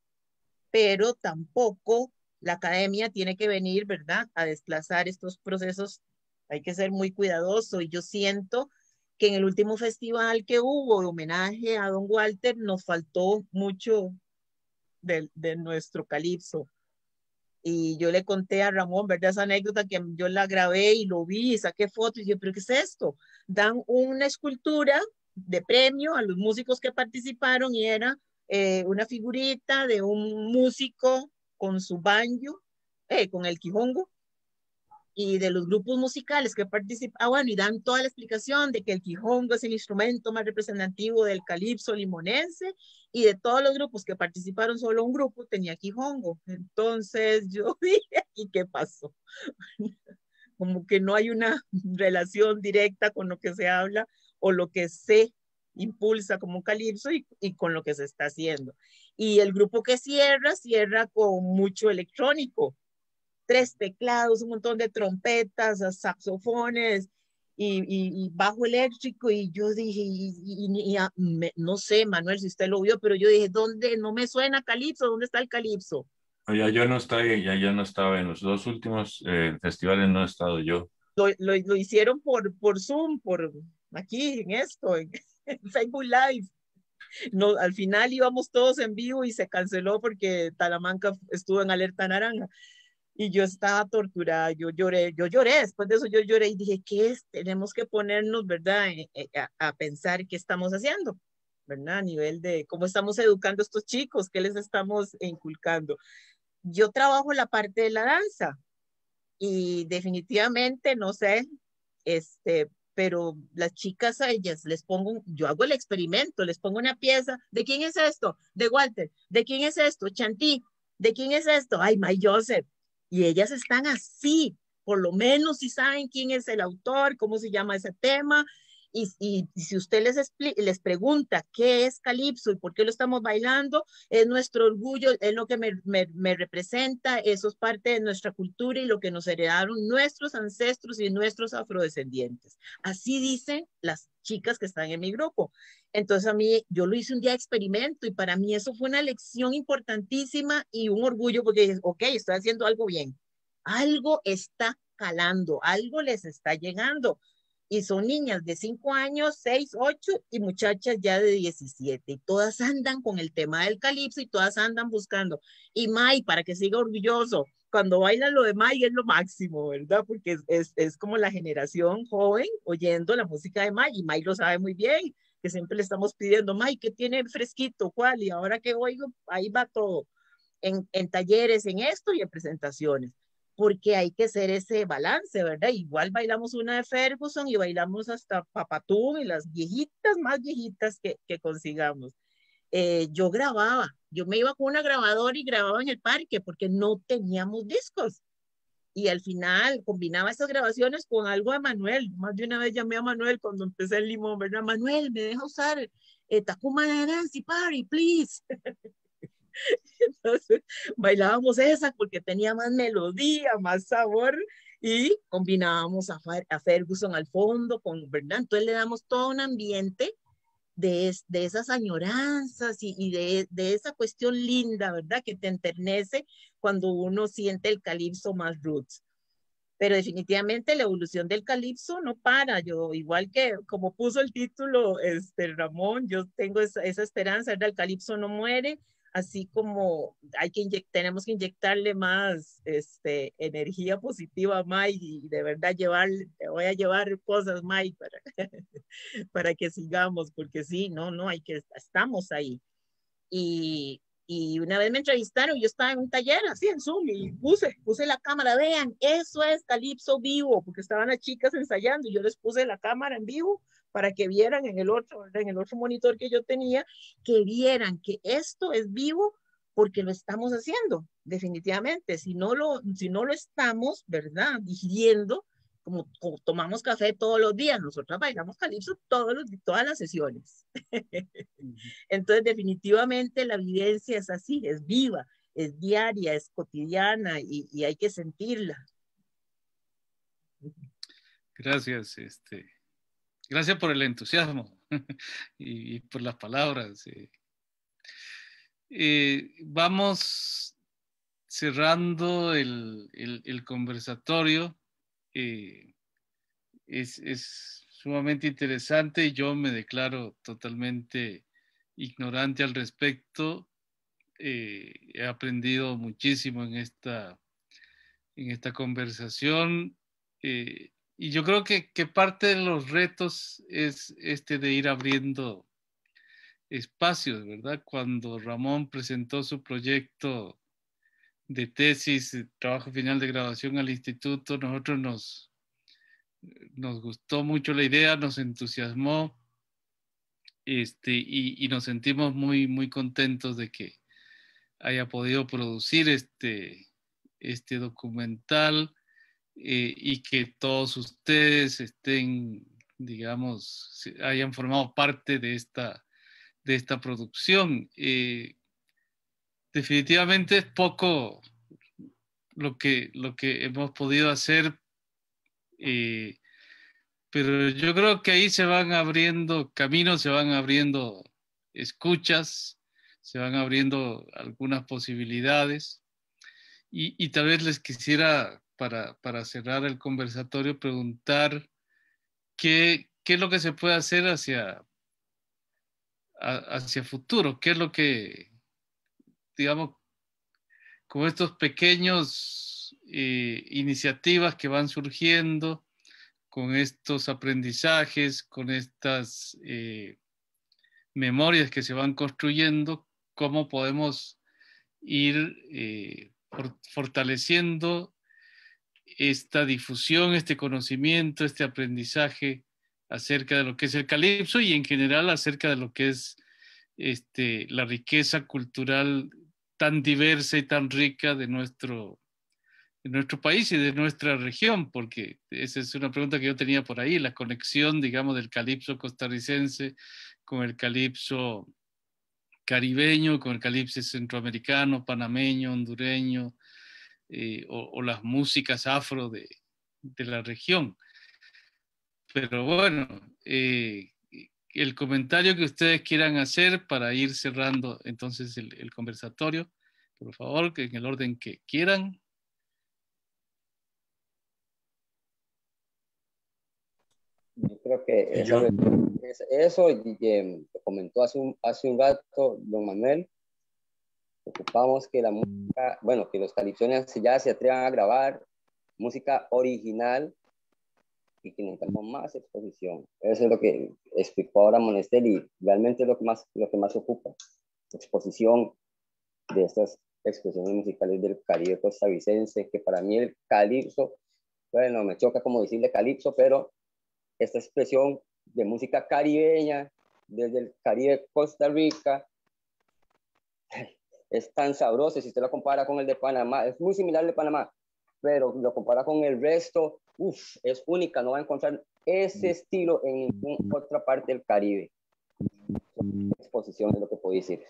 D: pero tampoco la academia tiene que venir, ¿verdad? A desplazar estos procesos. Hay que ser muy cuidadoso y yo siento que en el último festival que hubo de homenaje a Don Walter nos faltó mucho de nuestro calipso. Y yo le conté a Ramón, ¿verdad? Esa anécdota que yo la grabé y lo vi y saqué fotos y yo, ¿pero qué es esto? Dan una escultura de premio a los músicos que participaron y era una figurita de un músico con su banjo, con el quijongo, y de los grupos musicales que participan, bueno, y dan toda la explicación de que el quijongo es el instrumento más representativo del calipso limonense, y de todos los grupos que participaron, solo un grupo tenía quijongo. Entonces yo dije, ¿y qué pasó? Como que no hay una relación directa con lo que se habla o lo que se impulsa como un calipso y con lo que se está haciendo. Y el grupo que cierra con mucho electrónico, 3 teclados, un montón de trompetas, saxofones y bajo eléctrico. Y yo dije, no sé, Manuel, si usted lo vio, pero yo dije, ¿dónde? No me suena calipso, ¿dónde está el calipso?
E: Ya yo no estaba, ya no estaba en los 2 últimos festivales, no he estado yo.
D: Lo hicieron por Zoom, por aquí, en esto, en Facebook Live. No, al final íbamos todos en vivo y se canceló porque Talamanca estuvo en alerta naranja. Y yo estaba torturada, yo lloré, después de eso yo lloré y dije, ¿qué es? Tenemos que ponernos, ¿verdad?, a pensar qué estamos haciendo, ¿verdad? A nivel de cómo estamos educando a estos chicos, qué les estamos inculcando. Yo trabajo la parte de la danza y definitivamente, no sé, pero las chicas a ellas les pongo, yo hago el experimento, les pongo una pieza, ¿de quién es esto? De Walter. ¿De quién es esto? Chantí. ¿De quién es esto? Ay, May Joseph. Y ellas están así, por lo menos si saben quién es el autor, cómo se llama ese tema. Y si usted les pregunta qué es calipso y por qué lo estamos bailando, es nuestro orgullo, es lo que me representa, eso es parte de nuestra cultura y lo que nos heredaron nuestros ancestros y nuestros afrodescendientes. Así dicen las chicas que están en mi grupo. Entonces a mí, yo lo hice un día de experimento y para mí eso fue una lección importantísima y un orgullo porque dije, ok, estoy haciendo algo bien. Algo está calando, algo les está llegando. Y son niñas de 5 años, 6, 8 y muchachas ya de 17. Y todas andan con el tema del calipso y todas andan buscando. Y May, para que siga orgulloso, cuando baila lo de May es lo máximo, ¿verdad? Porque es como la generación joven oyendo la música de May y May lo sabe muy bien, que siempre le estamos pidiendo, May, ¿qué tiene fresquito? ¿Cuál? Y ahora que oigo, ahí va todo. En talleres, en esto y en presentaciones, porque hay que hacer ese balance, ¿verdad? Igual bailamos una de Ferguson y bailamos hasta Papatú y las viejitas, más viejitas que consigamos. Yo grababa, yo me iba con una grabadora y grababa en el parque porque no teníamos discos. Y al final combinaba esas grabaciones con algo de Manuel. Más de una vez llamé a Manuel cuando empecé el Limón, ¿verdad? Manuel, ¿me deja usar Takuma Dance Party, please? Entonces bailábamos esa porque tenía más melodía, más sabor y combinábamos a Ferguson al fondo con, ¿verdad? Entonces le damos todo un ambiente de esas añoranzas y de esa cuestión linda, ¿verdad? Que te enternece cuando uno siente el calipso más roots. Pero definitivamente la evolución del calipso no para. Yo, igual que como puso el título Ramón, yo tengo esa esperanza, ¿verdad? El calipso no muere, así como tenemos que inyectarle más energía positiva a Mike y de verdad te voy a llevar cosas, Mike, para que sigamos, porque sí, no, estamos ahí. Y una vez me entrevistaron, yo estaba en un taller así en Zoom y puse la cámara, vean, eso es calipso vivo, porque estaban las chicas ensayando y yo les puse la cámara en vivo para que vieran en el otro monitor que yo tenía, que vieran que esto es vivo porque lo estamos haciendo, definitivamente. Si no lo estamos, ¿verdad?, digiriendo, como tomamos café todos los días, nosotros bailamos calipso todas las sesiones. Entonces, definitivamente la vivencia es así, es viva, es diaria, es cotidiana y hay que sentirla.
A: Gracias, gracias por el entusiasmo y por las palabras. Vamos cerrando el conversatorio. Es sumamente interesante y yo me declaro totalmente ignorante al respecto. He aprendido muchísimo en esta en esta conversación. Y yo creo que parte de los retos es de ir abriendo espacios, ¿verdad? Cuando Ramón presentó su proyecto de tesis, trabajo final de graduación al instituto, nosotros nos gustó mucho la idea, nos entusiasmó, y nos sentimos muy, muy contentos de que haya podido producir este documental, y que todos ustedes estén, digamos, hayan formado parte de esta producción. Definitivamente es poco lo que hemos podido hacer, pero yo creo que ahí se van abriendo caminos, se van abriendo escuchas, se van abriendo algunas posibilidades. Y tal vez les quisiera, para cerrar el conversatorio, preguntar qué es lo que se puede hacer hacia futuro, qué es lo que, digamos, con estos pequeños iniciativas que van surgiendo, con estos aprendizajes, con estas memorias que se van construyendo, cómo podemos ir fortaleciendo esta difusión, este conocimiento, este aprendizaje acerca de lo que es el calipso y en general acerca de lo que es la riqueza cultural tan diversa y tan rica de nuestro país y de nuestra región, porque esa es una pregunta que yo tenía por ahí, la conexión, digamos, del calipso costarricense con el calipso caribeño, con el calipso centroamericano, panameño, hondureño, o las músicas afro de la región. Pero bueno, el comentario que ustedes quieran hacer para ir cerrando entonces el conversatorio, por favor, que en el orden que quieran.
F: Yo creo que eso comentó hace un rato don Manuel. Ocupamos que la música, bueno, que los calipsones ya se atrevan a grabar música original y que necesitamos más exposición. Eso es lo que explicó ahora Monestel y realmente es lo que más ocupa. Exposición de estas expresiones musicales del Caribe costarricense, que para mí el calipso, bueno, me choca como decirle calipso, pero esta expresión de música caribeña desde el Caribe, Costa Rica, es tan sabroso. Si usted lo compara con el de Panamá, es muy similar al de Panamá, pero lo compara con el resto, es única, no va a encontrar ese estilo en ninguna otra parte del Caribe. Exposición es lo que puedo decir.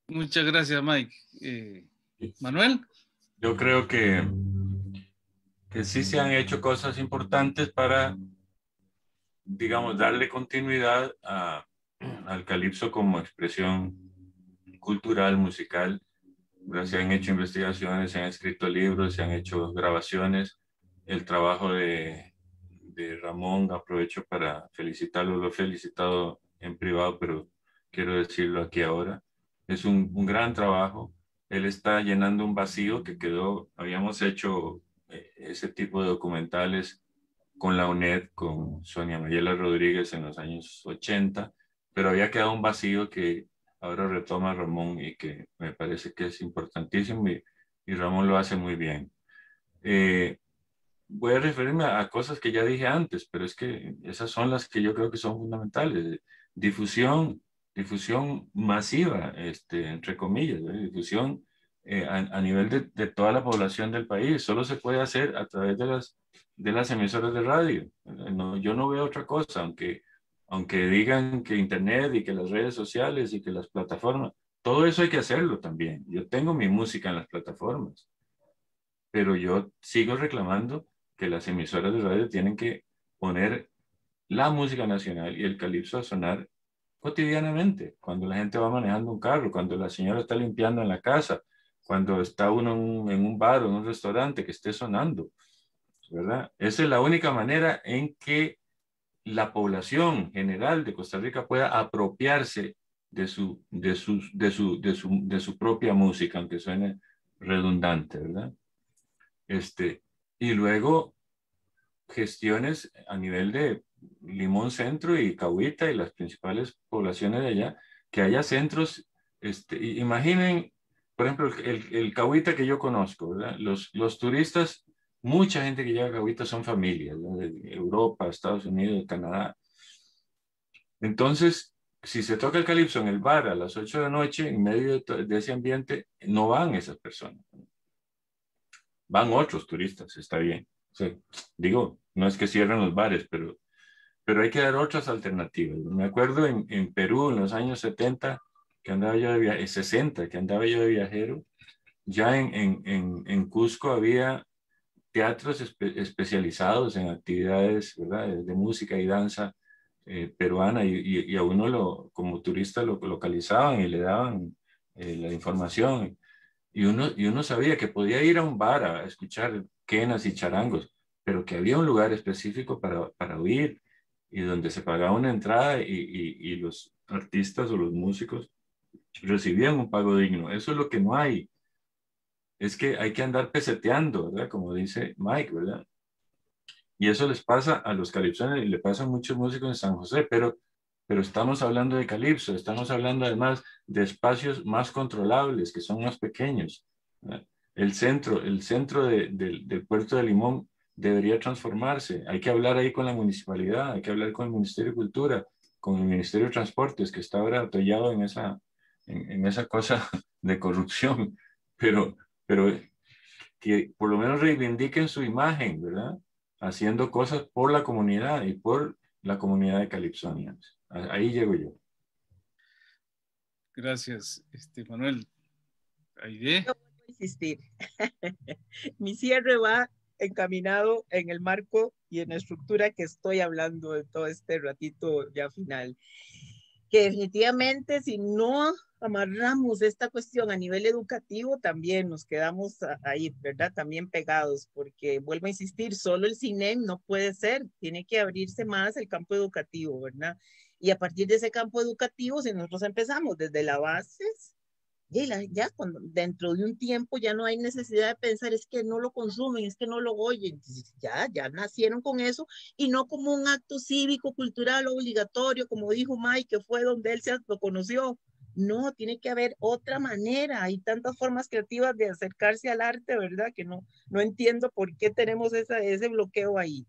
A: Muchas gracias, Mike. Manuel.
E: Yo creo que sí se han hecho cosas importantes para, digamos, darle continuidad al calipso como expresión cultural, musical. Se han hecho investigaciones, se han escrito libros, se han hecho grabaciones. El trabajo de Ramón, aprovecho para felicitarlo, lo he felicitado en privado, pero quiero decirlo aquí ahora. Es un gran trabajo. Él está llenando un vacío que quedó. Habíamos hecho ese tipo de documentales con la UNED, con Sonia Mayela Rodríguez en los años 80, pero había quedado un vacío que ahora retoma Ramón y que me parece que es importantísimo y Ramón lo hace muy bien. Voy a referirme a cosas que ya dije antes, pero es que esas son las que yo creo que son fundamentales. Difusión masiva, entre comillas, difusión a nivel de toda la población del país. Solo se puede hacer a través de las emisoras de radio. No, yo no veo otra cosa, aunque digan que Internet y que las redes sociales y que las plataformas, todo eso hay que hacerlo también. Yo tengo mi música en las plataformas, pero yo sigo reclamando que las emisoras de radio tienen que poner la música nacional y el calipso a sonar cotidianamente, cuando la gente va manejando un carro, cuando la señora está limpiando en la casa, cuando está uno en un bar o en un restaurante, que esté sonando, ¿verdad? Esa es la única manera en que la población general de Costa Rica pueda apropiarse de su propia música, aunque suene redundante, ¿verdad? Y luego gestiones a nivel de Limón Centro y Cahuita y las principales poblaciones de allá, que haya centros, imaginen, por ejemplo, el Cahuita que yo conozco, ¿verdad? Los turistas, mucha gente que llega a Cahuita son familias, ¿verdad? De Europa, Estados Unidos, Canadá. Entonces, si se toca el calipso en el bar a las 8 de la noche, en medio de ese ambiente, no van esas personas. Van otros turistas, está bien. O sea, digo, no es que cierren los bares, pero hay que dar otras alternativas. Me acuerdo en Perú, en los años 70, que andaba yo de viajero, 60, que andaba yo de viajero, ya en Cusco había teatros especializados en actividades, ¿verdad? De música y danza peruana, y a uno como turista lo localizaban y le daban la información. Y uno sabía que podía ir a un bar a escuchar quenas y charangos, pero que había un lugar específico para oír y donde se pagaba una entrada y los artistas o los músicos recibían un pago digno. Eso es lo que no hay. Es que hay que andar peseteando, ¿verdad? Como dice Mike, ¿verdad? Y eso les pasa a los calipsones y le pasa a muchos músicos en San José, pero estamos hablando de calipso, estamos hablando además de espacios más controlables, que son más pequeños, ¿verdad? El centro del puerto de Limón debería transformarse. Hay que hablar ahí con la municipalidad, hay que hablar con el Ministerio de Cultura, con el Ministerio de Transportes, que está ahora atollado en esa cosa de corrupción, pero que por lo menos reivindiquen su imagen, ¿verdad? Haciendo cosas por la comunidad y por la comunidad de calipsonianos. Ahí llego yo.
A: Gracias, Manuel. Aide.
D: Yo vuelvo a insistir. Mi cierre va encaminado en el marco y en la estructura que estoy hablando de todo este ratito ya final. Que definitivamente si no amarramos esta cuestión a nivel educativo, también nos quedamos ahí, ¿verdad? También pegados, porque vuelvo a insistir, solo el CINEM no puede ser, tiene que abrirse más el campo educativo, ¿verdad? Y a partir de ese campo educativo, si nosotros empezamos desde la base, ya cuando, dentro de un tiempo ya no hay necesidad de pensar es que no lo consumen, es que no lo oyen, ya nacieron con eso y no como un acto cívico, cultural, obligatorio, como dijo Mike, que fue donde él se lo conoció. No, tiene que haber otra manera, hay tantas formas creativas de acercarse al arte, ¿verdad? Que no entiendo por qué tenemos ese bloqueo ahí.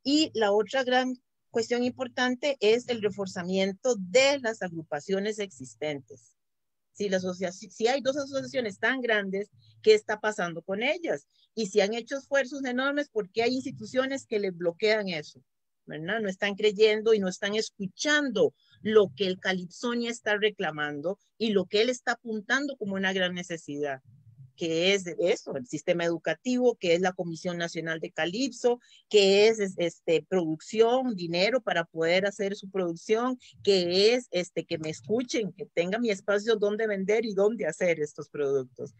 D: Y la otra gran cuestión importante es el reforzamiento de las agrupaciones existentes. Si hay dos asociaciones tan grandes, ¿qué está pasando con ellas? Y si han hecho esfuerzos enormes, ¿por qué hay instituciones que les bloquean eso? ¿Verdad? No están creyendo y no están escuchando lo que el Calipsonia está reclamando y lo que él está apuntando como una gran necesidad, que es eso, el sistema educativo, que es la Comisión Nacional de Calipso, que es producción, dinero para poder hacer su producción, que es que me escuchen, que tenga mi espacio donde vender y donde hacer estos productos.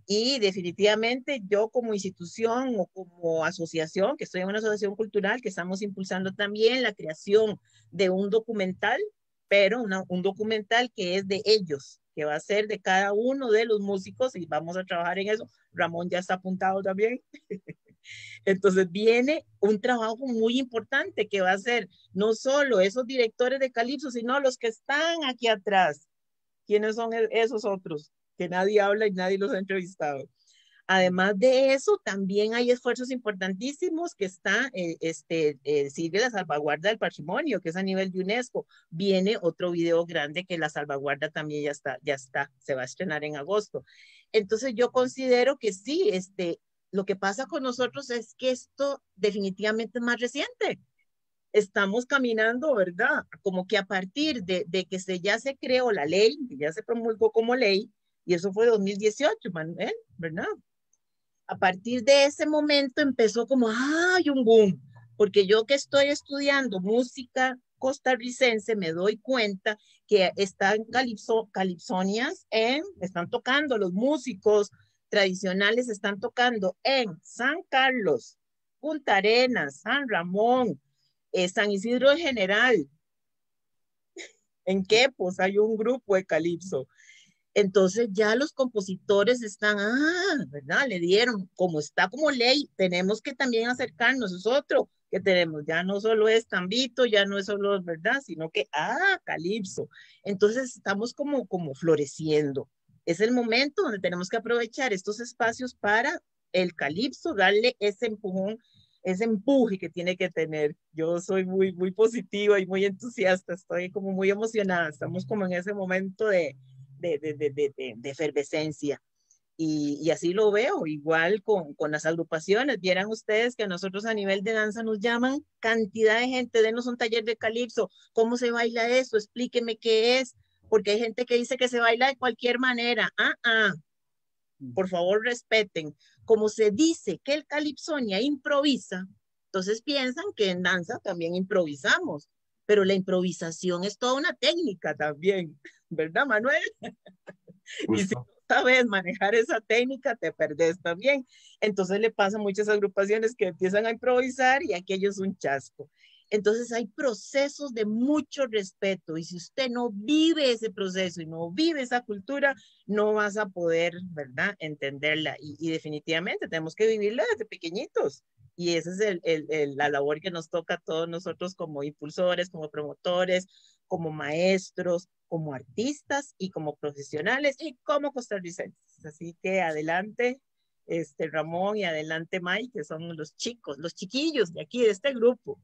D: Y definitivamente yo como institución o como asociación, que estoy en una asociación cultural, que estamos impulsando también la creación de un documental, pero un documental que es de ellos, que va a ser de cada uno de los músicos y vamos a trabajar en eso. Ramón ya está apuntado también. Entonces viene un trabajo muy importante que va a ser no solo esos directores de Calipso, sino los que están aquí atrás. ¿Quiénes son esos otros? Que nadie habla y nadie los ha entrevistado. Además de eso, también hay esfuerzos importantísimos que está, sigue la salvaguarda del patrimonio, que es a nivel de UNESCO. Viene otro video grande que la salvaguarda también ya está, se va a estrenar en agosto. Entonces yo considero que sí, lo que pasa con nosotros es que esto definitivamente es más reciente. Estamos caminando, ¿verdad? Como que a partir de que ya se creó la ley, que ya se promulgó como ley, y eso fue 2018, Manuel, ¿verdad? A partir de ese momento empezó como, ¡ay, un boom! Porque yo que estoy estudiando música costarricense me doy cuenta que están calipsonias están tocando, los músicos tradicionales están tocando en San Carlos, Punta Arenas, San Ramón, San Isidro en general. En Quepos hay un grupo de calipso. Entonces ya los compositores están, ¿verdad? Le dieron, como está como ley, tenemos que también acercarnos, es otro que tenemos, ya no solo es tambito, ya no es solo, ¿verdad? Sino que, calipso. Entonces estamos como floreciendo. Es el momento donde tenemos que aprovechar estos espacios para el calipso, darle ese empujón, ese empuje que tiene que tener. Yo soy muy positiva y muy entusiasta, estoy como muy emocionada, estamos como en ese momento de efervescencia. Y así lo veo, igual con las agrupaciones. Vieran ustedes que nosotros a nivel de danza nos llaman cantidad de gente, denos un taller de calipso, ¿cómo se baila eso? Explíqueme qué es, porque hay gente que dice que se baila de cualquier manera. Por favor respeten. Como se dice que el calipsonia improvisa, entonces piensan que en danza también improvisamos, pero la improvisación es toda una técnica también, ¿verdad, Manuel? Y si no sabes manejar esa técnica, te perdés también. Entonces le pasa a muchas agrupaciones que empiezan a improvisar y aquello es un chasco. Entonces hay procesos de mucho respeto y si usted no vive ese proceso y no vive esa cultura, no vas a poder, ¿verdad?, entenderla. Y definitivamente tenemos que vivirla desde pequeñitos. Y esa es la labor que nos toca a todos nosotros como impulsores, como promotores, como maestros, como artistas y como profesionales y como costarricenses. Así que adelante, Ramón, y adelante Mike, que son los chicos, los chiquillos de aquí, de este grupo.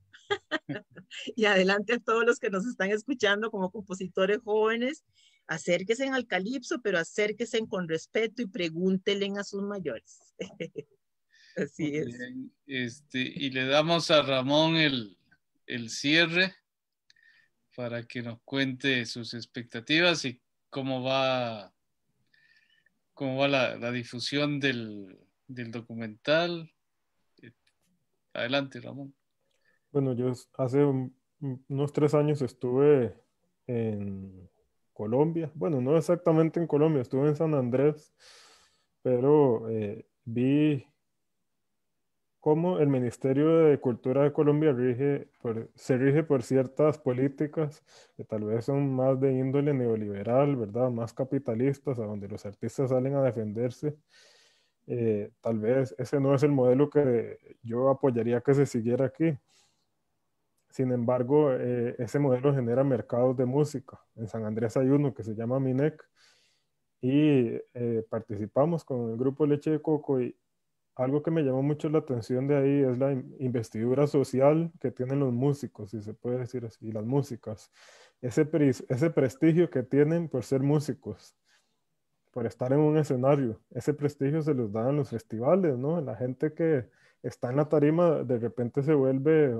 D: Y adelante a todos los que nos están escuchando como compositores jóvenes, acérquense al calipso, pero acérquense con respeto y pregúntenle a sus mayores. Así
A: Muy
D: es.
A: bien. Y le damos a Ramón el cierre para que nos cuente sus expectativas y cómo va la difusión del documental. Adelante, Ramón.
C: Bueno, yo hace unos 3 años estuve en Colombia. Bueno, no exactamente en Colombia, estuve en San Andrés, pero vi cómo el Ministerio de Cultura de Colombia se rige por ciertas políticas que tal vez son más de índole neoliberal, ¿verdad? Más capitalistas, a donde los artistas salen a defenderse. Tal vez ese no es el modelo que yo apoyaría que se siguiera aquí. Sin embargo, ese modelo genera mercados de música. En San Andrés hay uno que se llama MINEC y participamos con el grupo Leche de Coco y algo que me llamó mucho la atención de ahí es la investidura social que tienen los músicos, si se puede decir así, las músicas. Ese prestigio que tienen por ser músicos, por estar en un escenario. Ese prestigio se los dan en los festivales, ¿no? La gente que está en la tarima de repente se vuelve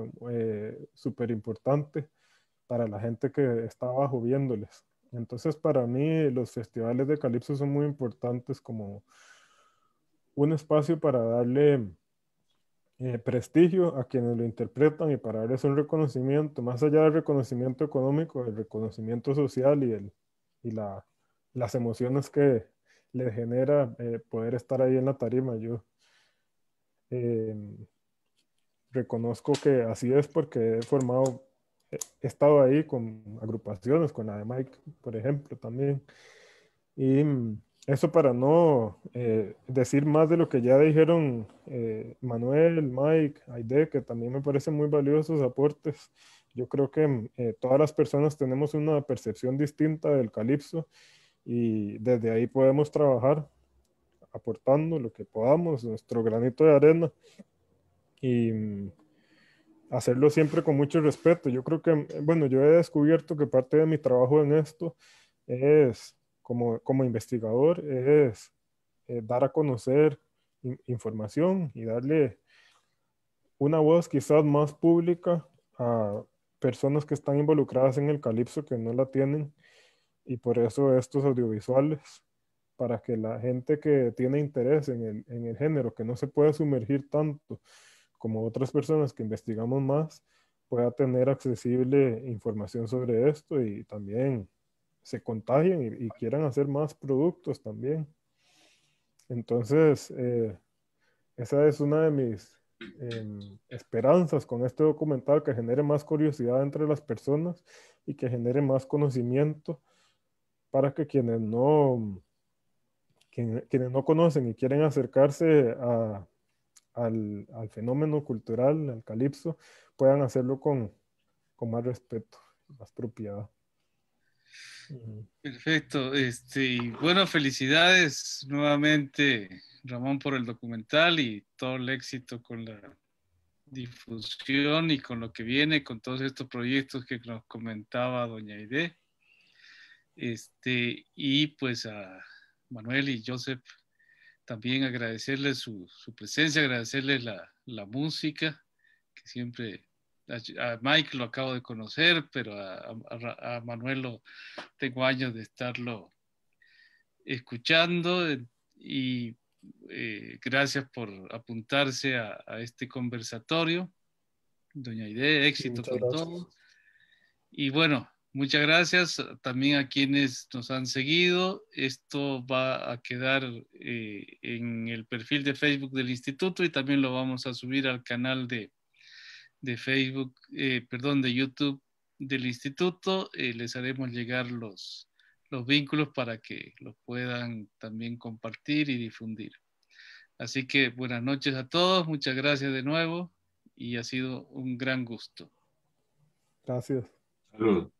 C: súper importante para la gente que está abajo viéndoles. Entonces, para mí, los festivales de calipso son muy importantes como un espacio para darle prestigio a quienes lo interpretan y para darles un reconocimiento, más allá del reconocimiento económico, el reconocimiento social y las emociones que le genera poder estar ahí en la tarima. Yo eh, reconozco que así es porque he estado ahí con agrupaciones, con la de Mike, por ejemplo, también. Y eso para no decir más de lo que ya dijeron Manuel, Mike, Aide, que también me parecen muy valiosos aportes. Yo creo que todas las personas tenemos una percepción distinta del calipso y desde ahí podemos trabajar aportando lo que podamos, nuestro granito de arena y hacerlo siempre con mucho respeto. Yo creo que, bueno, yo he descubierto que parte de mi trabajo en esto es, como investigador, es dar a conocer información y darle una voz quizás más pública a personas que están involucradas en el calipso que no la tienen y por eso estos audiovisuales, para que la gente que tiene interés en el género, que no se puede sumergir tanto como otras personas que investigamos más, pueda tener accesible información sobre esto y también se contagien y quieran hacer más productos también. Entonces, esa es una de mis esperanzas con este documental, que genere más curiosidad entre las personas y que genere más conocimiento para que quienes no conocen y quieren acercarse al fenómeno cultural, al calipso, puedan hacerlo con más respeto, más propiedad.
A: Perfecto. Y bueno, felicidades nuevamente, Ramón, por el documental y todo el éxito con la difusión y con lo que viene, con todos estos proyectos que nos comentaba doña Aide. Y pues a Manuel y Joseph también agradecerles su presencia, agradecerles la música, que siempre, a Mike lo acabo de conocer, pero a Manuel tengo años de estarlo escuchando, y gracias por apuntarse a este conversatorio. Doña Aide,
C: Sí,
A: éxito
C: muchas
A: con
C: gracias.
A: todo. Y bueno, muchas gracias también a quienes nos han seguido. Esto va a quedar en el perfil de Facebook del instituto, y también lo vamos a subir al canal de Facebook, de YouTube del instituto. Les haremos llegar los vínculos para que los puedan también compartir y difundir. Así que buenas noches a todos, muchas gracias de nuevo y ha sido un gran gusto.
C: Gracias.
E: Salud.